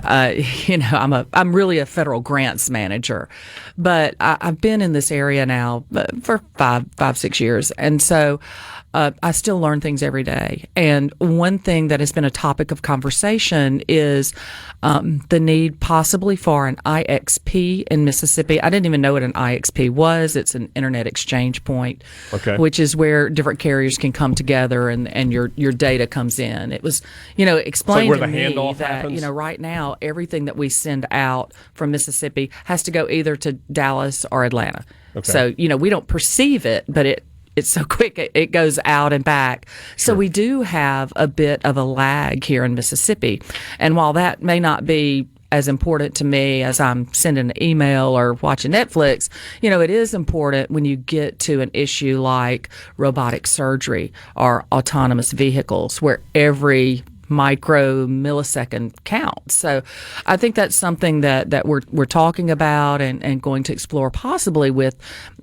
You know, I'm really a federal grants manager, but I've been in this area now for 5-6 years, and so I still learn things every day. And one thing that has been a topic of conversation is the need possibly for an IXP in Mississippi. I didn't even know what an IXP was. It's an internet exchange point, which is where different carriers can come together and your data comes in. It was, you know, explained to me that, happens? You know, right now everything that we send out from Mississippi has to go either to Dallas or Atlanta. So, you know, we don't perceive it, but it's so quick, it goes out and back. So we do have a bit of a lag here in Mississippi. And while that may not be as important to me as I'm sending an email or watching Netflix, you know, it is important when you get to an issue like robotic surgery or autonomous vehicles, where every micro millisecond count. So I think that's something that we're talking about and going to explore possibly with,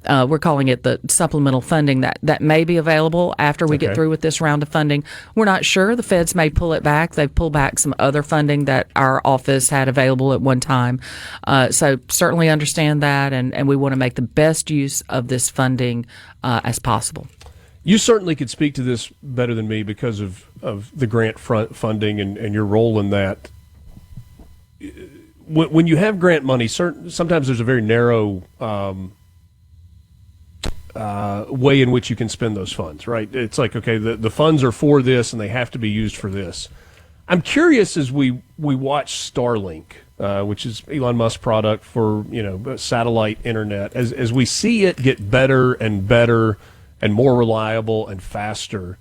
we're calling it the supplemental funding that may be available after we get through with this round of funding. We're not sure. The feds may pull it back. They've pulled back some other funding that our office had available at one time. So certainly understand that, and we want to make the best use of this funding as possible.
You certainly could speak to this better than me because of the grant funding and your role in that. When you have grant money, sometimes there's a very narrow way in which you can spend those funds, right? It's like, okay, the funds are for this and they have to be used for this. I'm curious as we watch Starlink, which is Elon Musk's product for satellite internet, as we see it get better and better and more reliable and faster.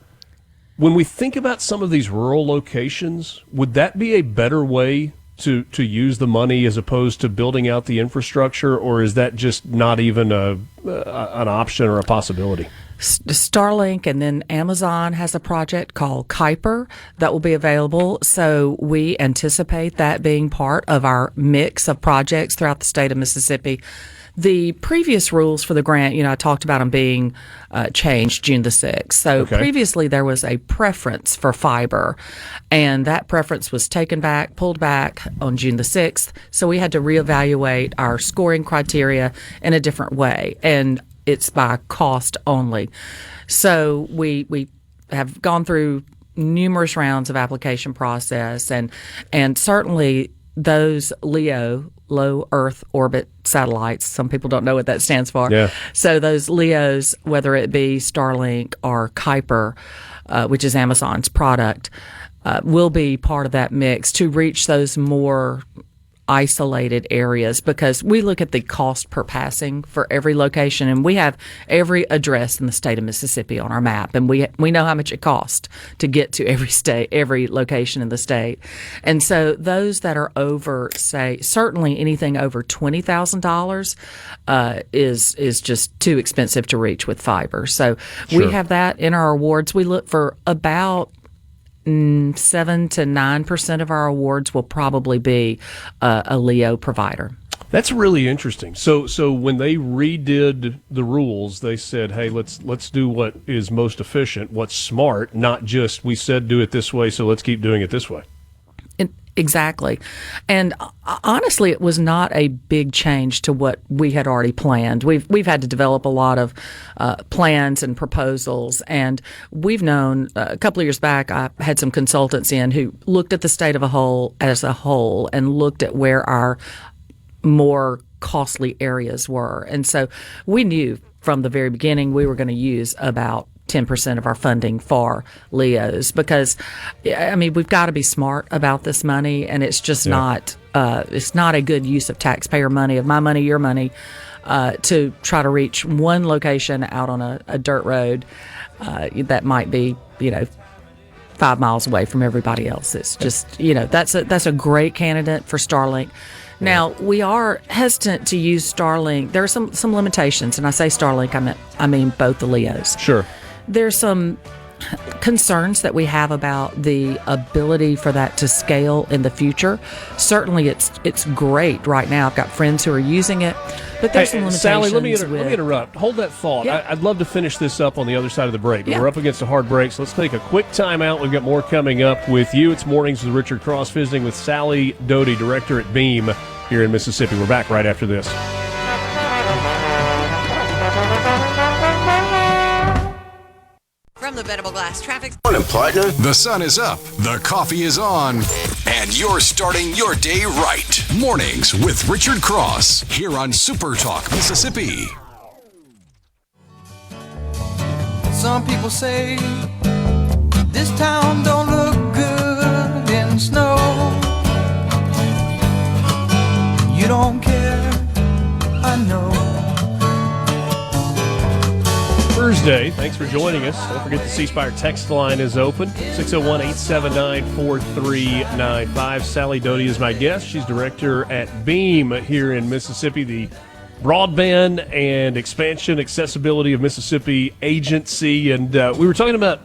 When we think about some of these rural locations, would that be a better way to use the money as opposed to building out the infrastructure, or is that just not even an option or a possibility?
Starlink, and then Amazon has a project called Kuiper that will be available. So we anticipate that being part of our mix of projects throughout the state of Mississippi. The previous rules for the grant, I talked about them being changed June the 6th. So previously there was a preference for fiber, and that preference was pulled back on June the 6th. So we had to reevaluate our scoring criteria in a different way, and it's by cost only. So we have gone through numerous rounds of application process, and certainly those LEO, low Earth orbit satellites. Some people don't know what that stands for. Yeah. So those LEOs, whether it be Starlink or Kuiper, which is Amazon's product, will be part of that mix to reach those more isolated areas, because we look at the cost per passing for every location, and we have every address in the state of Mississippi on our map, and we know how much it costs to get to every location in the state. And so those that are over, say, certainly anything over $20,000 is just too expensive to reach with fiber. So we have that in our awards. We look for about 7 to 9% of our awards will probably be a LEO provider.
That's really interesting. So when they redid the rules, they said, "Hey, let's do what is most efficient, what's smart, not just we said do it this way, so let's keep doing it this way."
Exactly. And honestly, it was not a big change to what we had already planned. We've had to develop a lot of plans and proposals, and we've known a couple of years back, I had some consultants in who looked at the state of as a whole and looked at where our more costly areas were. And so we knew from the very beginning we were going to use about 10% of our funding for LEOs, because we've got to be smart about this money, and it's just not a good use of taxpayer money, of my money, your money, to try to reach one location out on a dirt road that might be 5 miles away from everybody else. It's just that's a great candidate for Starlink. Now, we are hesitant to use Starlink. There are some limitations, and I say Starlink, I mean both the LEOs.
Sure.
There's some concerns that we have about the ability for that to scale in the future. Certainly, it's great right now. I've got friends who are using it, but there's some limitations.
Sally, let me interrupt. Hold that thought.
Yeah.
I'd love to finish this up on the other side of the break, but we're up against a hard break, so let's take a quick time out. We've got more coming up with you. It's Mornings with Richard Cross, visiting with Sally Doty, director at Beam here in Mississippi. We're back right after this.
From the Venable Glass Traffic.
Morning, partner. The sun is up, the coffee is on, and you're starting your day right. Mornings with Richard Cross here on SuperTalk Mississippi.
Some people say this town don't look good in snow. You don't care, I know.
Thursday. Thanks for joining us. Don't forget the C Spire text line is open, 601-879-4395. Sally Doty is my guest. She's director at Beam here in Mississippi, the broadband and expansion accessibility of Mississippi agency. And we were talking about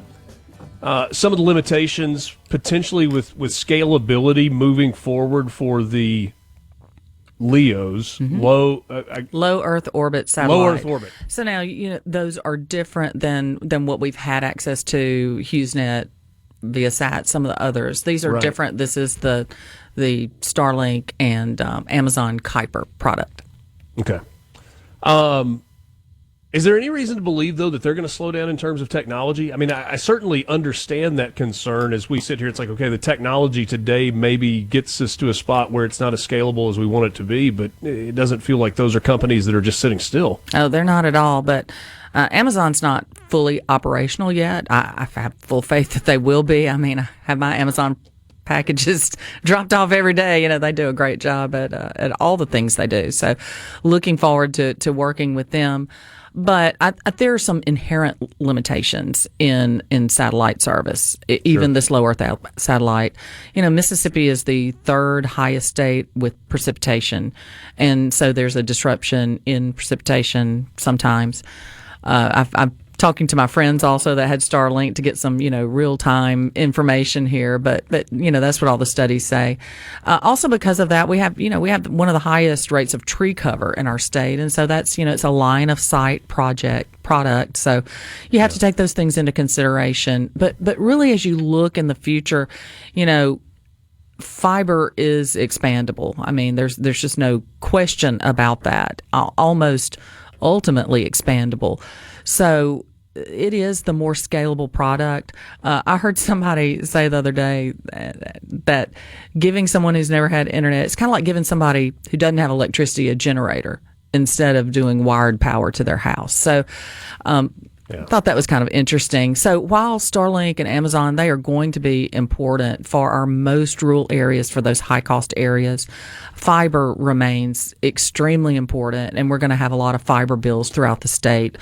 some of the limitations potentially with scalability moving forward for the LEOs, low
Earth orbit satellite.
Low Earth orbit.
So now those are different than what we've had access to, HughesNet, Viasat, some of the others. These are different. This is the Starlink and Amazon Kuiper product.
Okay. Is there any reason to believe, though, that they're going to slow down in terms of technology? I mean, I certainly understand that concern as we sit here. It's like, okay, the technology today maybe gets us to a spot where it's not as scalable as we want it to be, but it doesn't feel like those are companies that are just sitting still.
Oh, they're not at all, but Amazon's not fully operational yet. I have full faith that they will be. I mean, I have my Amazon packages dropped off every day. They do a great job at all the things they do. So looking forward to working with them. But there are some inherent limitations in satellite service, even this low Earth satellite. Mississippi is the third highest state with precipitation, and so there's a disruption in precipitation sometimes. I'm talking to my friends also that had Starlink to get some, real time information here, but that's what all the studies say. Also, because of that, we have one of the highest rates of tree cover in our state, and so that's it's a line of sight product. So you have to take those things into consideration. But really, as you look in the future, fiber is expandable. I mean, there's just no question about that. Almost ultimately expandable. So it is the more scalable product. I heard somebody say the other day that giving someone who's never had internet, it's kind of like giving somebody who doesn't have electricity a generator instead of doing wired power to their house. So I thought that was kind of interesting. So while Starlink and Amazon, they are going to be important for our most rural areas, for those high-cost areas, fiber remains extremely important, and we're going to have a lot of fiber bills throughout the state.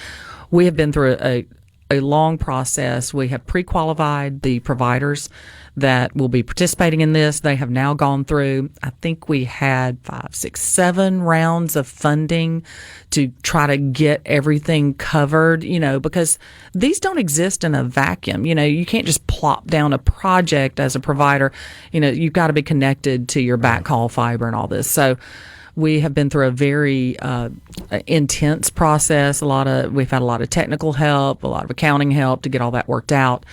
We have been through a long process. We have pre-qualified the providers that will be participating in this. They have now gone through, I think we had 5, 6, 7 rounds of funding to try to get everything covered, because these don't exist in a vacuum. You can't just plop down a project as a provider. You've got to be connected to your backhaul fiber and all this. So we have been through a very intense process. We've had a lot of technical help, a lot of accounting help to get all that worked out.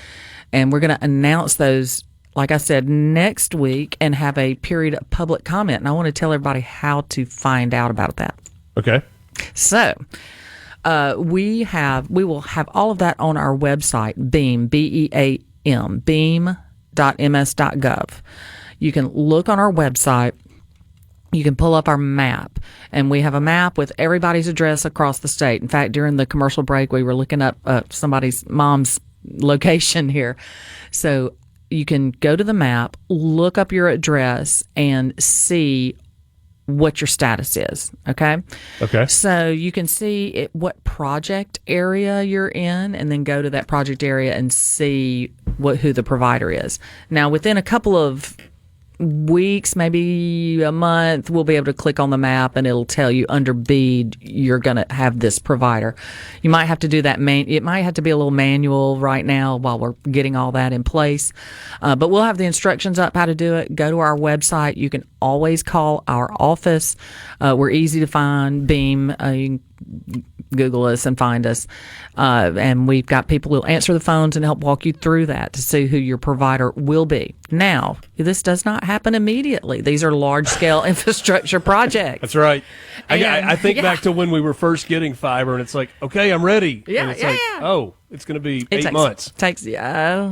And we're going to announce those, like I said, next week and have a period of public comment. And I want to tell everybody how to find out about that.
Okay.
So we will have all of that on our website, BEAM, BEAM, beam.ms.gov. You can look on our website. You can pull up our map, and we have a map with everybody's address across the state. In fact, during the commercial break, we were looking up somebody's mom's location here. So you can go to the map, look up your address, and see what your status is, okay?
Okay.
So you can see what project area you're in, and then go to that project area and see who the provider is. Now, within a couple of weeks, maybe a month, we'll be able to click on the map and it'll tell you under BEAD you're going to have this provider. You might have to do that. It might have to be a little manual right now while we're getting all that in place. But we'll have the instructions up how to do it. Go to our website. You can always call our office. We're easy to find. BEAM. You can Google us and find us. And we've got people who'll answer the phones and help walk you through that to see who your provider will be. Now, this does not happen immediately. These are large-scale infrastructure projects.
That's right. I think back to when we were first getting fiber, and it's like, okay, I'm ready.
Yeah,
and it's like, oh, it's going to be 8 months.
Takes, yeah.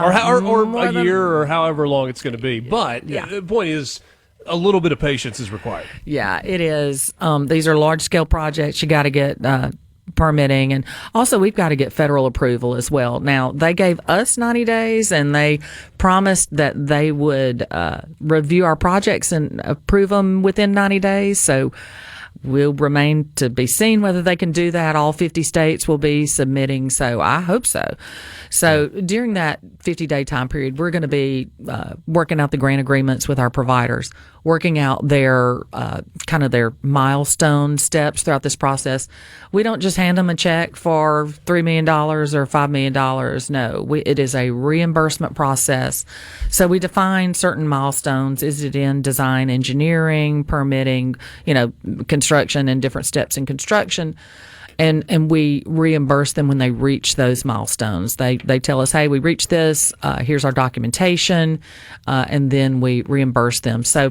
Or a year or however long it's going to be. But the point is, a little bit of patience is required.
Yeah, it is. These are large-scale projects. You got to get permitting, and also we've got to get federal approval as well. Now, they gave us 90 days, and they promised that they would review our projects and approve them within 90 days. So will remain to be seen whether they can do that. All 50 states will be submitting, so I hope so. So during that 50-day time period, we're going to be working out the grant agreements with our providers. working out their kind of their milestone steps throughout this process. We don't just hand them a check for $3 million or $5 million. No, it is a reimbursement process. So we define certain milestones. Is it in design, engineering, permitting, construction, and different steps in construction? And we reimburse them when they reach those milestones. They tell us, hey, we reached this, here's our documentation, and then we reimburse them. So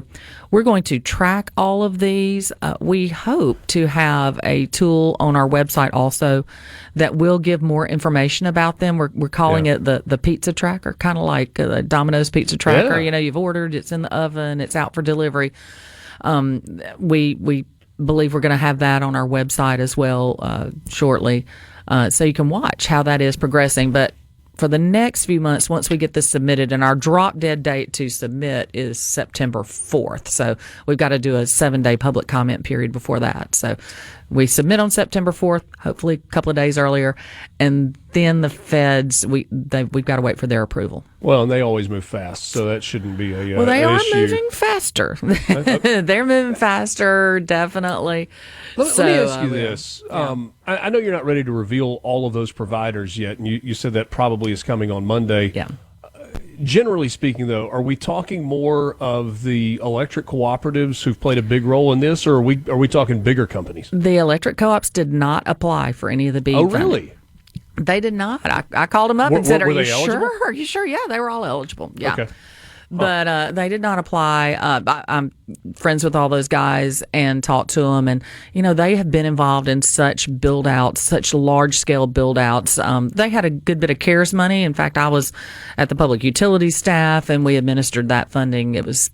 we're going to track all of these. We hope to have a tool on our website also that will give more information about them. We're calling it the pizza tracker, kind of like the Domino's pizza tracker.
Yeah.
You've ordered, it's in the oven, it's out for delivery. We believe we're going to have that on our website as well shortly, so you can watch how that is progressing. But for the next few months, once we get this submitted, and our drop dead date to submit is September 4th, so we've got to do a 7-day public comment period before that. So we submit on September 4th, hopefully a couple of days earlier, and then the feds, we've got to wait for their approval.
Well, and they always move fast, so that shouldn't be a
well, they
an
are
issue.
moving faster. They're moving faster, definitely.
Let me ask you this. I know you're not ready to reveal all of those providers yet, and you said that probably is coming on Monday.
Yeah.
Generally speaking, though, are we talking more of the electric cooperatives who've played a big role in this, or are we talking bigger companies?
The electric co-ops did not apply for any of the BEAD funding.
Really?
They did not. I called them up and said,
were
are you
they eligible?
sure? Are you sure? Yeah, they were all eligible. Yeah.
Okay.
But they did not apply. I'm friends with all those guys and talked to them. And, they have been involved in such build-outs, such large-scale build-outs. They had a good bit of CARES money. In fact, I was at the public utilities staff, and we administered that funding. It was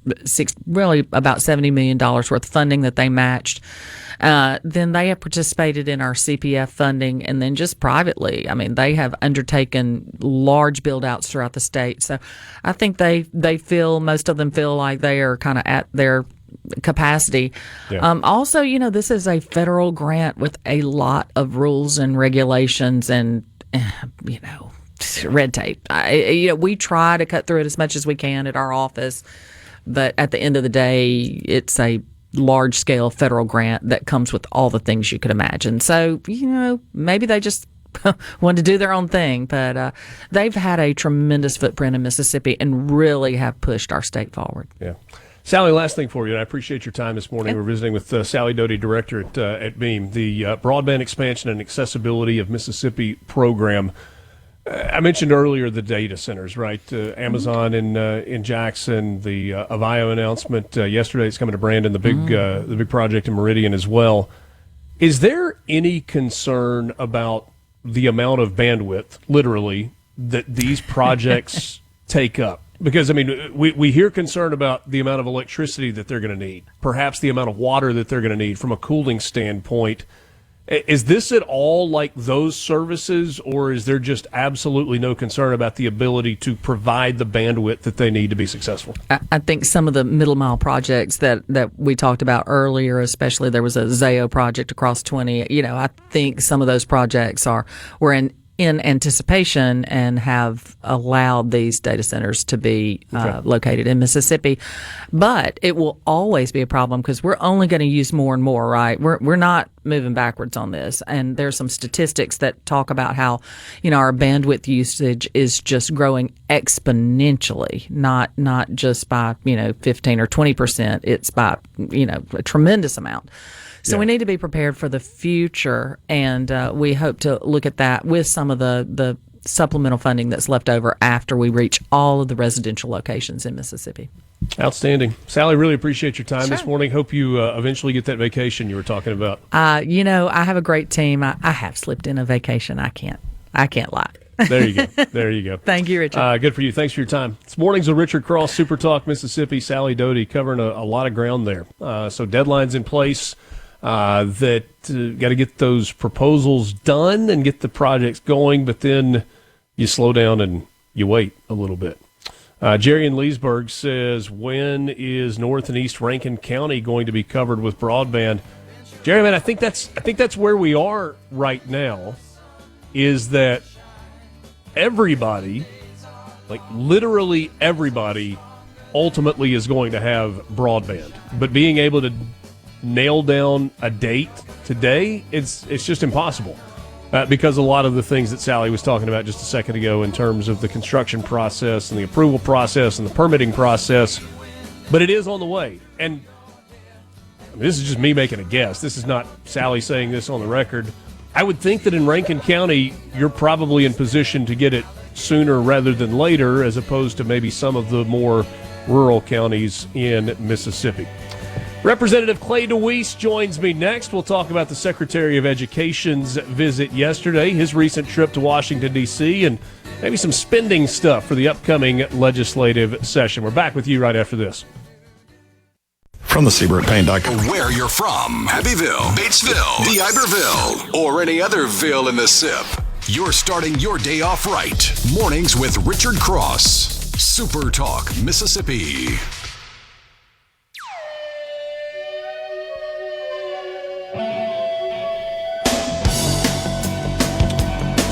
really about $70 million worth of funding that they matched. Then they have participated in our CPF funding, and then just privately, they have undertaken large build-outs throughout the state. So I think most of them feel like they are kind of at their capacity. Yeah. Also, this is a federal grant with a lot of rules and regulations and, red tape. We try to cut through it as much as we can at our office, but at the end of the day, it's a large-scale federal grant that comes with all the things you could imagine. So, maybe they just wanted to do their own thing, but they've had a tremendous footprint in Mississippi and really have pushed our state forward.
Yeah. Sally, last thing for you, and I appreciate your time this morning. We're visiting with Sally Doty, director at BEAM, the Broadband Expansion and Accessibility of Mississippi program. I mentioned earlier the data centers, right? Amazon in Jackson, the Avio announcement yesterday. It's coming to Brandon, the big project in Meridian as well. Is there any concern about the amount of bandwidth, literally, that these projects take up? Because, we hear concern about the amount of electricity that they're going to need, perhaps the amount of water that they're going to need from a cooling standpoint. Is this at all like those services, or is there just absolutely no concern about the ability to provide the bandwidth that they need to be successful?
I think some of the middle mile projects that we talked about earlier, especially there was a Zayo project across 20, I think some of those projects were in anticipation and have allowed these data centers to be located in Mississippi. But it will always be a problem because we're only going to use more and more, right? We're not moving backwards on this. And there's some statistics that talk about how, our bandwidth usage is just growing exponentially, not just by, 15 or 20%. It's by, a tremendous amount. So we need to be prepared for the future, and we hope to look at that with some of the supplemental funding that's left over after we reach all of the residential locations in Mississippi.
Outstanding. Sally, really appreciate your time this morning. Hope you eventually get that vacation you were talking about.
I have a great team. I have slipped in a vacation. I can't lie.
There you go.
Thank you, Richard.
Good for you. Thanks for your time. It's Mornings with Richard Cross, Super Talk Mississippi. Sally Doty covering a lot of ground there. So deadlines in place. That got to get those proposals done and get the projects going, but then you slow down and you wait a little bit. Jerry in Leesburg says, when is North and East Rankin County going to be covered with broadband? Jerry, man, I think that's where we are right now, is that everybody, like literally everybody, ultimately is going to have broadband. But being able to nail down a date today, it's just impossible. Because a lot of the things that Sally was talking about just a second ago in terms of the construction process and the approval process and the permitting process. But it is on the way. And I mean, this is just me making a guess. This is not Sally saying this on the record. I would think that in Rankin County, you're probably in position to get it sooner rather than later, as opposed to maybe some of the more rural counties in Mississippi. Representative Clay DeWeese joins me next. We'll talk about the Secretary of Education's visit yesterday, his recent trip to Washington, D.C., and maybe some spending stuff for the upcoming legislative session. We're back with you right after this.
From the SuperTalk.
Where you're from, Abbeville, Batesville, DeIberville, or any other ville in the SIP, you're starting your day off right. Mornings with Richard Cross. SuperTalk Mississippi.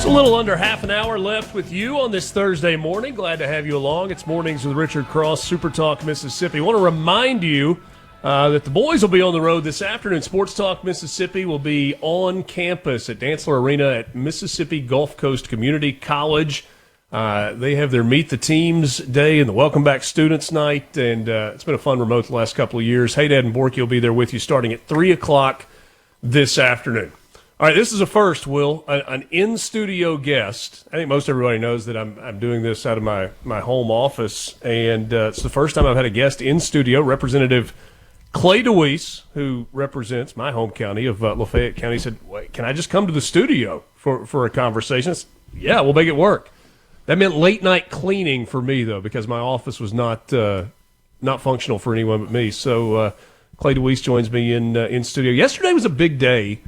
A little under half an hour left with you on this Thursday morning. Glad to have you along. It's Mornings with Richard Cross, Super Talk Mississippi. I want to remind you that the boys will be on the road this afternoon. Sports Talk Mississippi will be on campus at Dantzler Arena at Mississippi Gulf Coast Community College. They have their Meet the Teams Day and the Welcome Back Students Night, and it's been a fun remote the last couple of years. Hey, Dad and Borky will be there with you starting at 3 o'clock this afternoon. All right, this is a first, Will, an in-studio guest. I think most everybody knows that I'm doing this out of my home office, and it's the first time I've had a guest in studio. Representative Clay DeWeese, who represents my home county of Lafayette County, said, "Wait, can I just come to the studio for a conversation?" I said, yeah, we'll make it work. That meant late-night cleaning for me, though, because my office was not functional for anyone but me. So Clay DeWeese joins me in studio. Yesterday was a big day.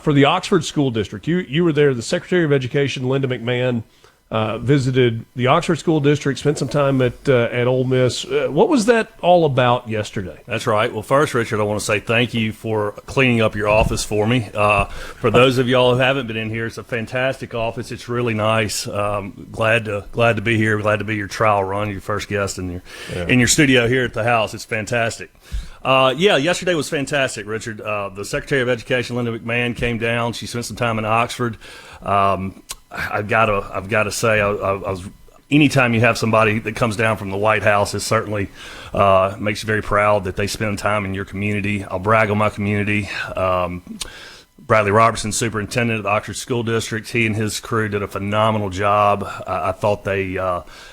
For the Oxford School District. You were there. The Secretary of Education, Linda McMahon, visited the Oxford School District, spent some time at Ole Miss. What was that all about yesterday?
That's right. Well, first, Richard, I want to say thank you for cleaning up your office for me. For those of y'all who haven't been in here, it's a fantastic office. It's really nice. Glad to be here. Glad to be your trial run, your first guest in your studio here at the house. It's fantastic. Yesterday was fantastic, Richard. The Secretary of Education, Linda McMahon, came down. She spent some time in Oxford. I've got to say, I was. Anytime you have somebody that comes down from the White House, it certainly makes you very proud that they spend time in your community. I'll brag on my community. Bradley Robertson, superintendent of the Oxford School District, he and his crew did a phenomenal job. I thought they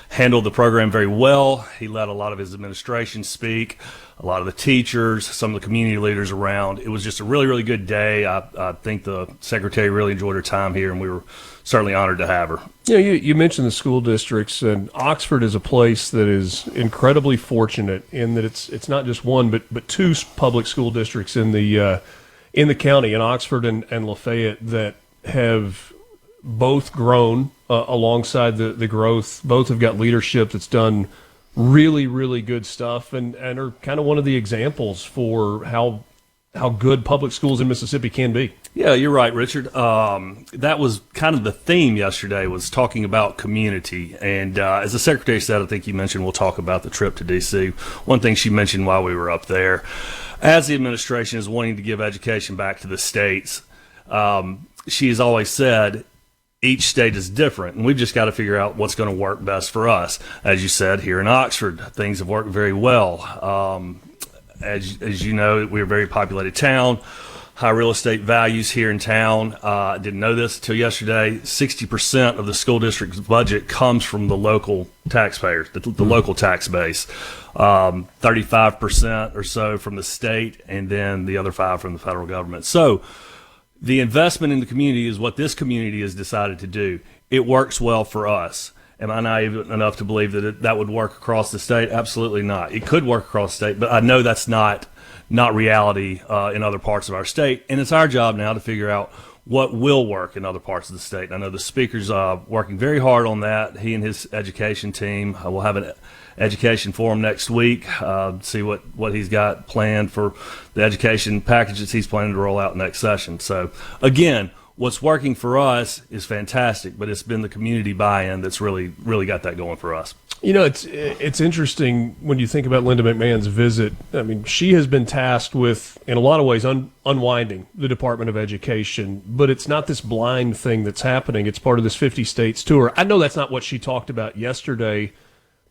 handled the program very well. He let a lot of his administration speak, a lot of the teachers, some of the community leaders around. It was just a really, really good day. I think the secretary really enjoyed her time here, and we were certainly honored to have her.
You mentioned the school districts, and Oxford is a place that is incredibly fortunate in that it's not just one, but two public school districts in the county, in Oxford and Lafayette, that have both grown alongside the growth. Both have got leadership that's done really, really good stuff and are kind of one of the examples for how good public schools in Mississippi can be.
Yeah, you're right, Richard. That was kind of the theme yesterday, was talking about community. And as the secretary said, I think you mentioned we'll talk about the trip to D.C. One thing she mentioned while we were up there, as the administration is wanting to give education back to the states, she has always said each state is different, and we've just got to figure out what's going to work best for us. As you said, here in Oxford, things have worked very well. As you know, we're a very populated town, high real estate values here in town. I didn't know this until yesterday. 60% of the school district's budget comes from the local taxpayers, the local tax base. 35% or so from the state, and then the other 5% from the federal government. So the investment in the community is what this community has decided to do. It works well for us. Am I naive enough to believe that that would work across the state? Absolutely not. It could work across the state, but I know that's not reality in other parts of our state. And it's our job now to figure out what will work in other parts of the state. I know the speaker's working very hard on that. He and his education team will have an education forum next week, see what he's got planned for the education packages he's planning to roll out next session. So, again, what's working for us is fantastic, but it's been the community buy-in that's really got that going for us.
You know, it's interesting when you think about Linda McMahon's visit. I mean, she has been tasked with, in a lot of ways, unwinding the Department of Education, but it's not this blind thing that's happening. It's part of this 50 states tour. I know that's not what she talked about yesterday,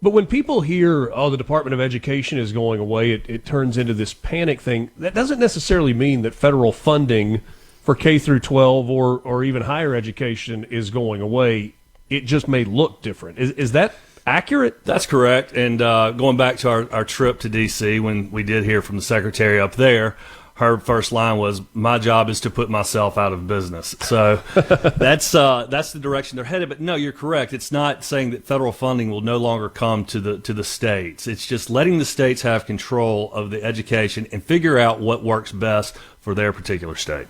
but when people hear, oh, the Department of Education is going away, it turns into this panic thing. That doesn't necessarily mean that federal funding for K through 12 or even higher education is going away. It just may look different. Is that accurate?
That's correct. And going back to our trip to D.C., when we did hear from the secretary up there, her first line was, "My job is to put myself out of business." So that's the direction they're headed. But no, you're correct. It's not saying that federal funding will no longer come to the states. It's just letting the states have control of the education and figure out what works best for their particular state.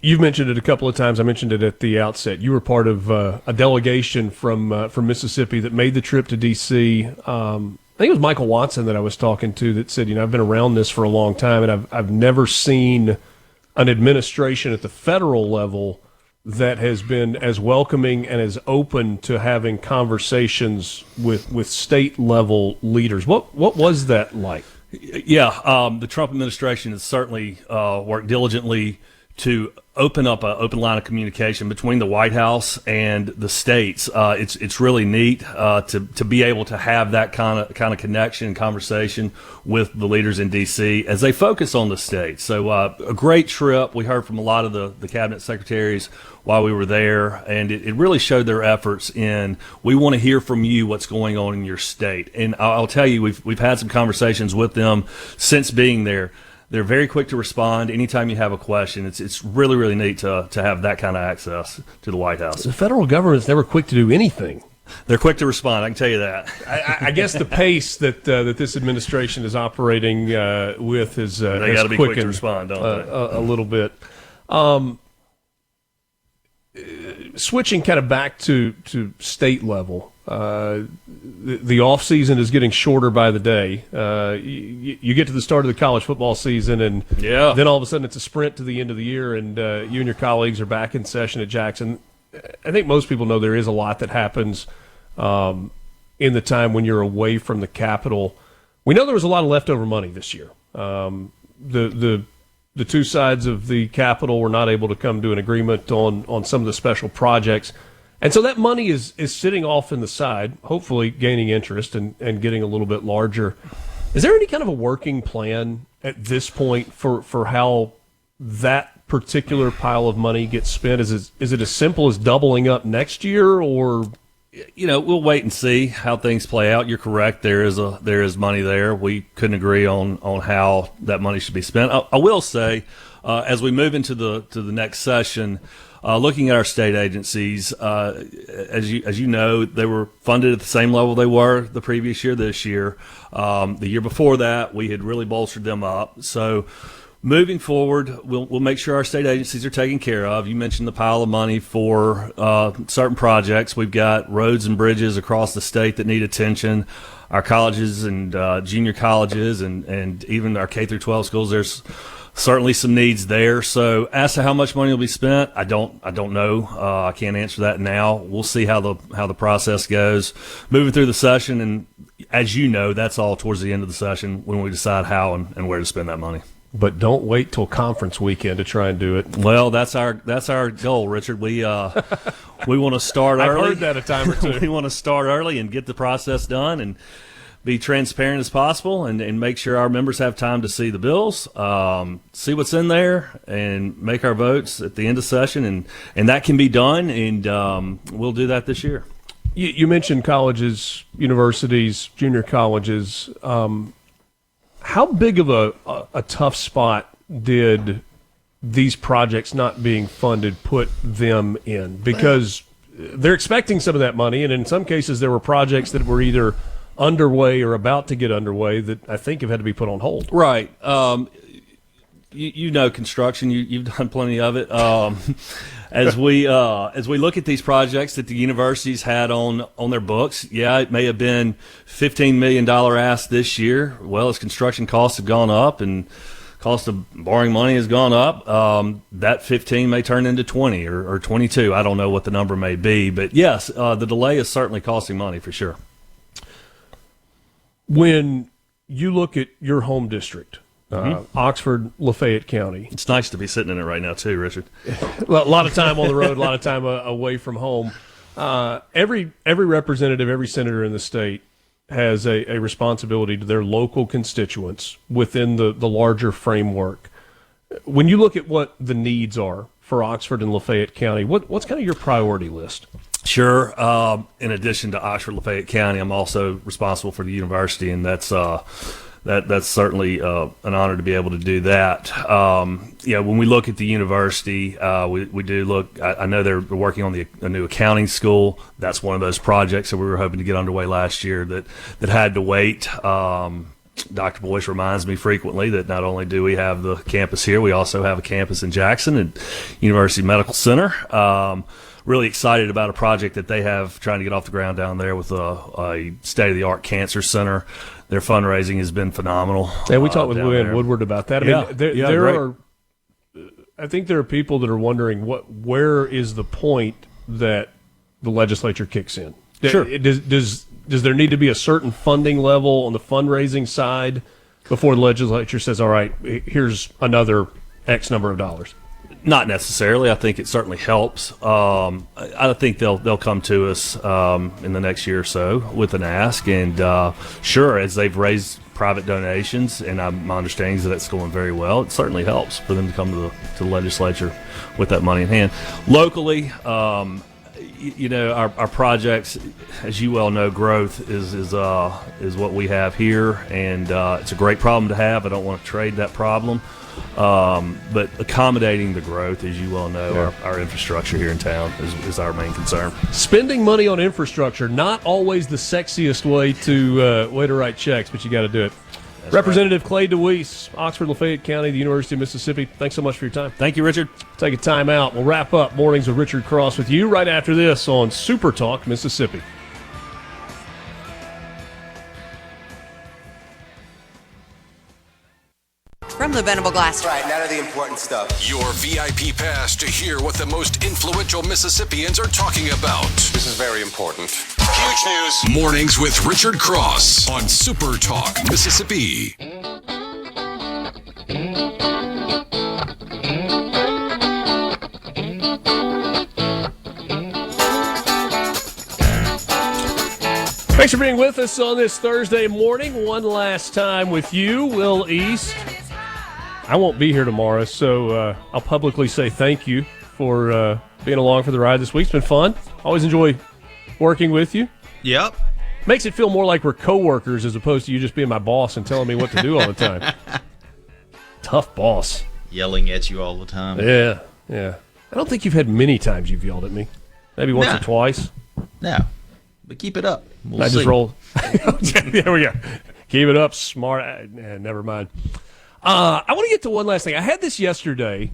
You've mentioned it a couple of times. I mentioned it at the outset. You were part of a delegation from Mississippi that made the trip to D.C. I think it was Michael Watson that I was talking to that said, I've been around this for a long time, and I've never seen an administration at the federal level that has been as welcoming and as open to having conversations with state-level leaders. What was that like?
Yeah, the Trump administration has certainly worked diligently to open up an open line of communication between the White House and the states. It's really neat to be able to have that kind of connection and conversation with the leaders in D.C. as they focus on the states. So a great trip. We heard from a lot of the cabinet secretaries while we were there, and it really showed their efforts in, we want to hear from you what's going on in your state. And I'll tell you, we've had some conversations with them since being there. They're very quick to respond anytime you have a question. It's really, really neat to have that kind of access to the White House.
The federal government's never quick to do anything.
They're quick to respond, I can tell you that.
I guess the pace that this administration is operating with is
they got to be quick to respond, don't they?
A little bit. Switching kind of back to state level, the off season is getting shorter by the day. You get to the start of the college football season, and then all of a sudden it's a sprint to the end of the year, and you and your colleagues are back in session at Jackson. I think most people know there is a lot that happens in the time when you're away from the Capitol. We know there was a lot of leftover money this year. The two sides of the Capitol were not able to come to an agreement on some of the special projects. And so that money is sitting off in the side, hopefully gaining interest and getting a little bit larger. Is there any kind of a working plan at this point for how that particular pile of money gets spent? Is it as simple as doubling up next year, or?
We'll wait and see how things play out. You're correct. There is money there. We couldn't agree on how that money should be spent. I will say, as we move into the next session, looking at our state agencies, as you know, they were funded at the same level they were the previous year. This year, the year before that, we had really bolstered them up. So, moving forward, we'll make sure our state agencies are taken care of. You mentioned the pile of money for certain projects. We've got roads and bridges across the state that need attention. Our colleges and junior colleges and even our K through 12 schools, there's certainly some needs there. So as to how much money will be spent, I don't know. I can't answer that now. We'll see how the process goes moving through the session. And as you know, that's all towards the end of the session when we decide how and where to spend that money.
But don't wait till conference weekend to try and do it.
Well, that's our goal, Richard. We want to start early.
I've heard that a time or two.
We want to start early and get the process done and be transparent as possible and make sure our members have time to see the bills, see what's in there, and make our votes at the end of session. And that can be done, and we'll do that this year.
You mentioned colleges, universities, junior colleges. How big of a tough spot did these projects not being funded put them in? Because they're expecting some of that money, and in some cases there were projects that were either underway or about to get underway that I think have had to be put on hold.
Right. You know construction. You've done plenty of it. As we look at these projects that the universities had on their books, it may have been $15 million ask this year. Well, as construction costs have gone up and cost of borrowing money has gone up, that 15 may turn into 20 or 22. I don't know what the number may be, but yes, the delay is certainly costing money for sure.
When you look at your home district, Oxford, Lafayette County.
It's nice to be sitting in it right now, too, Richard.
A lot of time on the road, a lot of time away from home. Every representative, every senator in the state has a responsibility to their local constituents within the larger framework. When you look at what the needs are for Oxford and Lafayette County, what's kind of your priority list?
Sure. In addition to Oxford, Lafayette County, I'm also responsible for the university, and that's certainly an honor to be able to do that. When we look at the university, we do look. I know they're working on a new accounting school. That's one of those projects that we were hoping to get underway last year that had to wait. Dr. Boyce reminds me frequently that not only do we have the campus here, we also have a campus in Jackson at University Medical Center. Really excited about a project that they have trying to get off the ground down there with a state-of-the-art cancer center. Their fundraising has been phenomenal.
And we talked with Luann Woodward about that. I think there are people that are wondering where is the point that the legislature kicks in?
Sure.
Does there need to be a certain funding level on the fundraising side before the legislature says, all right, here's another X number of dollars?
Not necessarily. I think it certainly helps. I think they'll come to us in the next year or so with an ask, and sure, as they've raised private donations, and my understanding is that that's going very well. It certainly helps for them to come to the legislature with that money in hand. Locally, our projects, as you well know, growth is what we have here, and it's a great problem to have. I don't want to trade that problem. But accommodating the growth, as you well know, our infrastructure here in town is our main concern.
Spending money on infrastructure, not always the sexiest way to write checks, but you got to do it. That's Representative right. Clay DeWeese, Oxford, Lafayette County, the University of Mississippi. Thanks so much for your time.
Thank you, Richard.
Take a time out. We'll wrap up Mornings with Richard Cross with you right after this on SuperTalk Mississippi.
From the Venable Glass.
Right, none of the important stuff.
Your VIP pass to hear what the most influential Mississippians are talking about.
This is very important.
Huge news. Mornings with Richard Cross on Super Talk Mississippi.
Thanks for being with us on this Thursday morning. One last time with you, Will East. I won't be here tomorrow, so I'll publicly say thank you for being along for the ride this week. It's been fun. Always enjoy working with you.
Yep.
Makes it feel more like we're coworkers as opposed to you just being my boss and telling me what to do all the time. Tough boss.
Yelling at you all the time.
Yeah. I don't think you've had many times you've yelled at me. Maybe once or twice.
No. But keep it up. We'll
I
see.
just roll. There we go. Keep it up, smart. Never mind. I want to get to one last thing. I had this yesterday.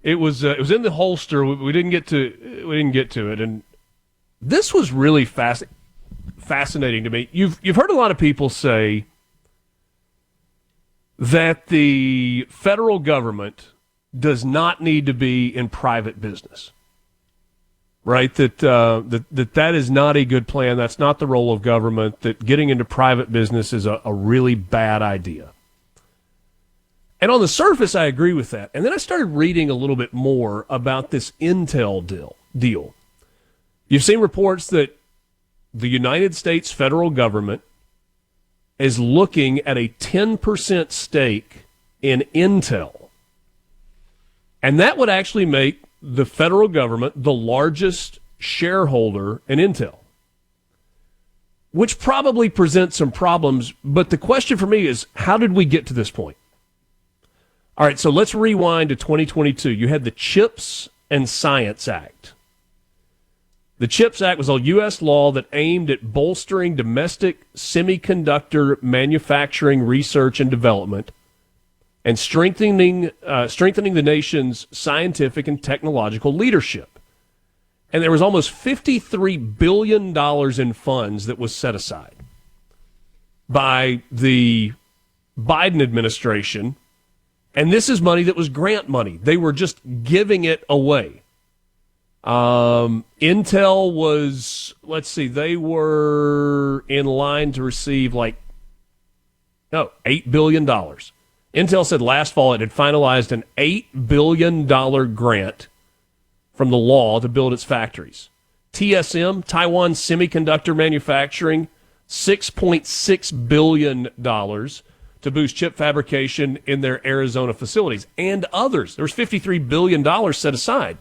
It was in the holster. We didn't get to it, and this was really fascinating to me. You've heard a lot of people say that the federal government does not need to be in private business, right? That is not a good plan. That's not the role of government. That getting into private business is a really bad idea. And on the surface, I agree with that. And then I started reading a little bit more about this Intel deal. You've seen reports that the United States federal government is looking at a 10% stake in Intel. And that would actually make the federal government the largest shareholder in Intel, which probably presents some problems. But the question for me is, how did we get to this point? All right, so let's rewind to 2022. You had the CHIPS and Science Act. The CHIPS Act was a U.S. law that aimed at bolstering domestic semiconductor manufacturing research and development and strengthening the nation's scientific and technological leadership. And there was almost $53 billion in funds that was set aside by the Biden administration. And this is money that was grant money. They were just giving it away. Intel was, they were in line to receive like No, $8 billion. Intel said last fall it had finalized an $8 billion grant from the law to build its factories. TSM, Taiwan Semiconductor Manufacturing, $6.6 billion to boost chip fabrication in their Arizona facilities, and others. There was $53 billion set aside.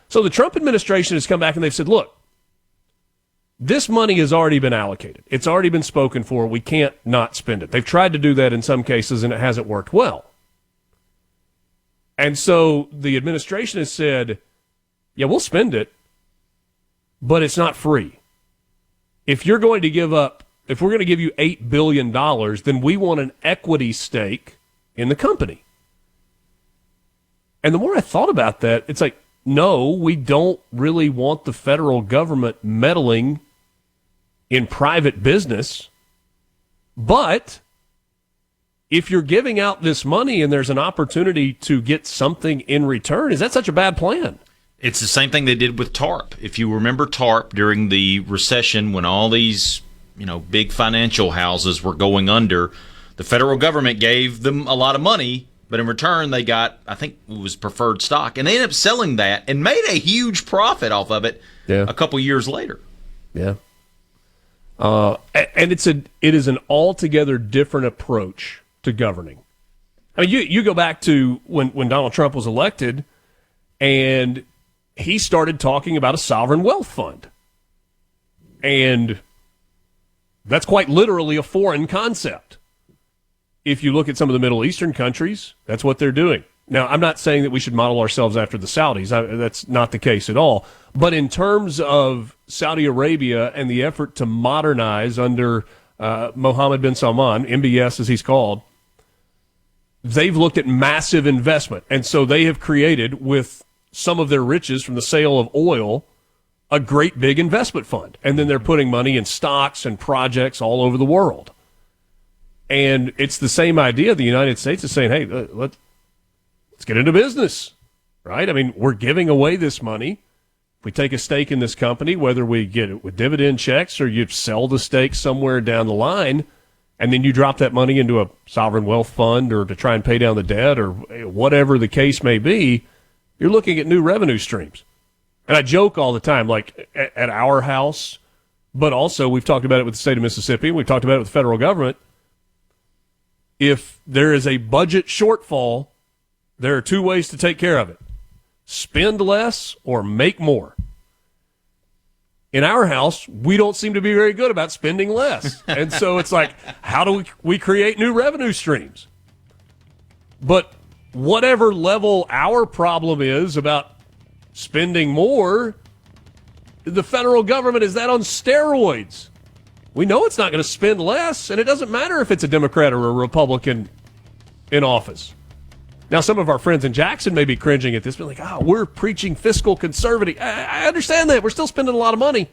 So the Trump administration has come back and they've said, look, this money has already been allocated. It's already been spoken for. We can't not spend it. They've tried to do that in some cases, and it hasn't worked well. And so the administration has said, yeah, we'll spend it, but it's not free. If you're going to give up, if we're going to give you $8 billion, then we want an equity stake in the company. And the more I thought about that, it's like, no, we don't really want the federal government meddling in private business. But if you're giving out this money and there's an opportunity to get something in return, is that such a bad plan?
It's the same thing they did with TARP. If you remember TARP during the recession when all these, big financial houses were going under, the federal government gave them a lot of money, but in return they got, I think it was preferred stock, and they ended up selling that and made a huge profit off of it a couple years later.
Yeah. And it is an altogether different approach to governing. I mean, you go back to when Donald Trump was elected, and he started talking about a sovereign wealth fund. And that's quite literally a foreign concept. If you look at some of the Middle Eastern countries, that's what they're doing. Now, I'm not saying that we should model ourselves after the Saudis. That's not the case at all. But in terms of Saudi Arabia and the effort to modernize under Mohammed bin Salman, MBS as he's called, they've looked at massive investment. And so they have created, with some of their riches from the sale of oil, a great big investment fund. And then they're putting money in stocks and projects all over the world. And it's the same idea. The United States is saying, hey, let's get into business, right? I mean, we're giving away this money. If we take a stake in this company, whether we get it with dividend checks or you sell the stake somewhere down the line, and then you drop that money into a sovereign wealth fund or to try and pay down the debt or whatever the case may be, you're looking at new revenue streams. And I joke all the time, like at our house, but also we've talked about it with the state of Mississippi, and we've talked about it with the federal government. If there is a budget shortfall, there are two ways to take care of it. Spend less or make more. In our house, we don't seem to be very good about spending less. And so it's like, how do we create new revenue streams? But whatever level our problem is about spending more, the federal government is that on steroids. We know it's not going to spend less, and it doesn't matter if it's a Democrat or a Republican in office. Now, some of our friends in Jackson may be cringing at this, but like, we're preaching fiscal conservative. I understand that. We're still spending a lot of money.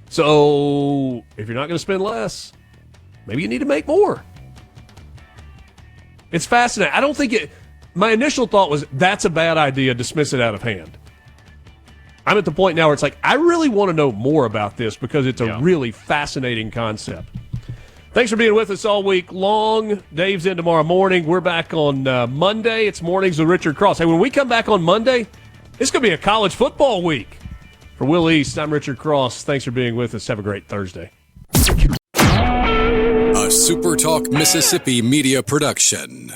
So if you're not going to spend less, maybe you need to make more. It's fascinating. I don't think my initial thought was that's a bad idea, dismiss it out of hand. I'm at the point now where it's like, I really want to know more about this because it's a really fascinating concept. Thanks for being with us all week long. Dave's in tomorrow morning. We're back on Monday. It's Mornings with Richard Cross. Hey, when we come back on Monday, it's going to be a college football week. For Will East, I'm Richard Cross. Thanks for being with us. Have a great Thursday.
A SuperTalk Mississippi Media production.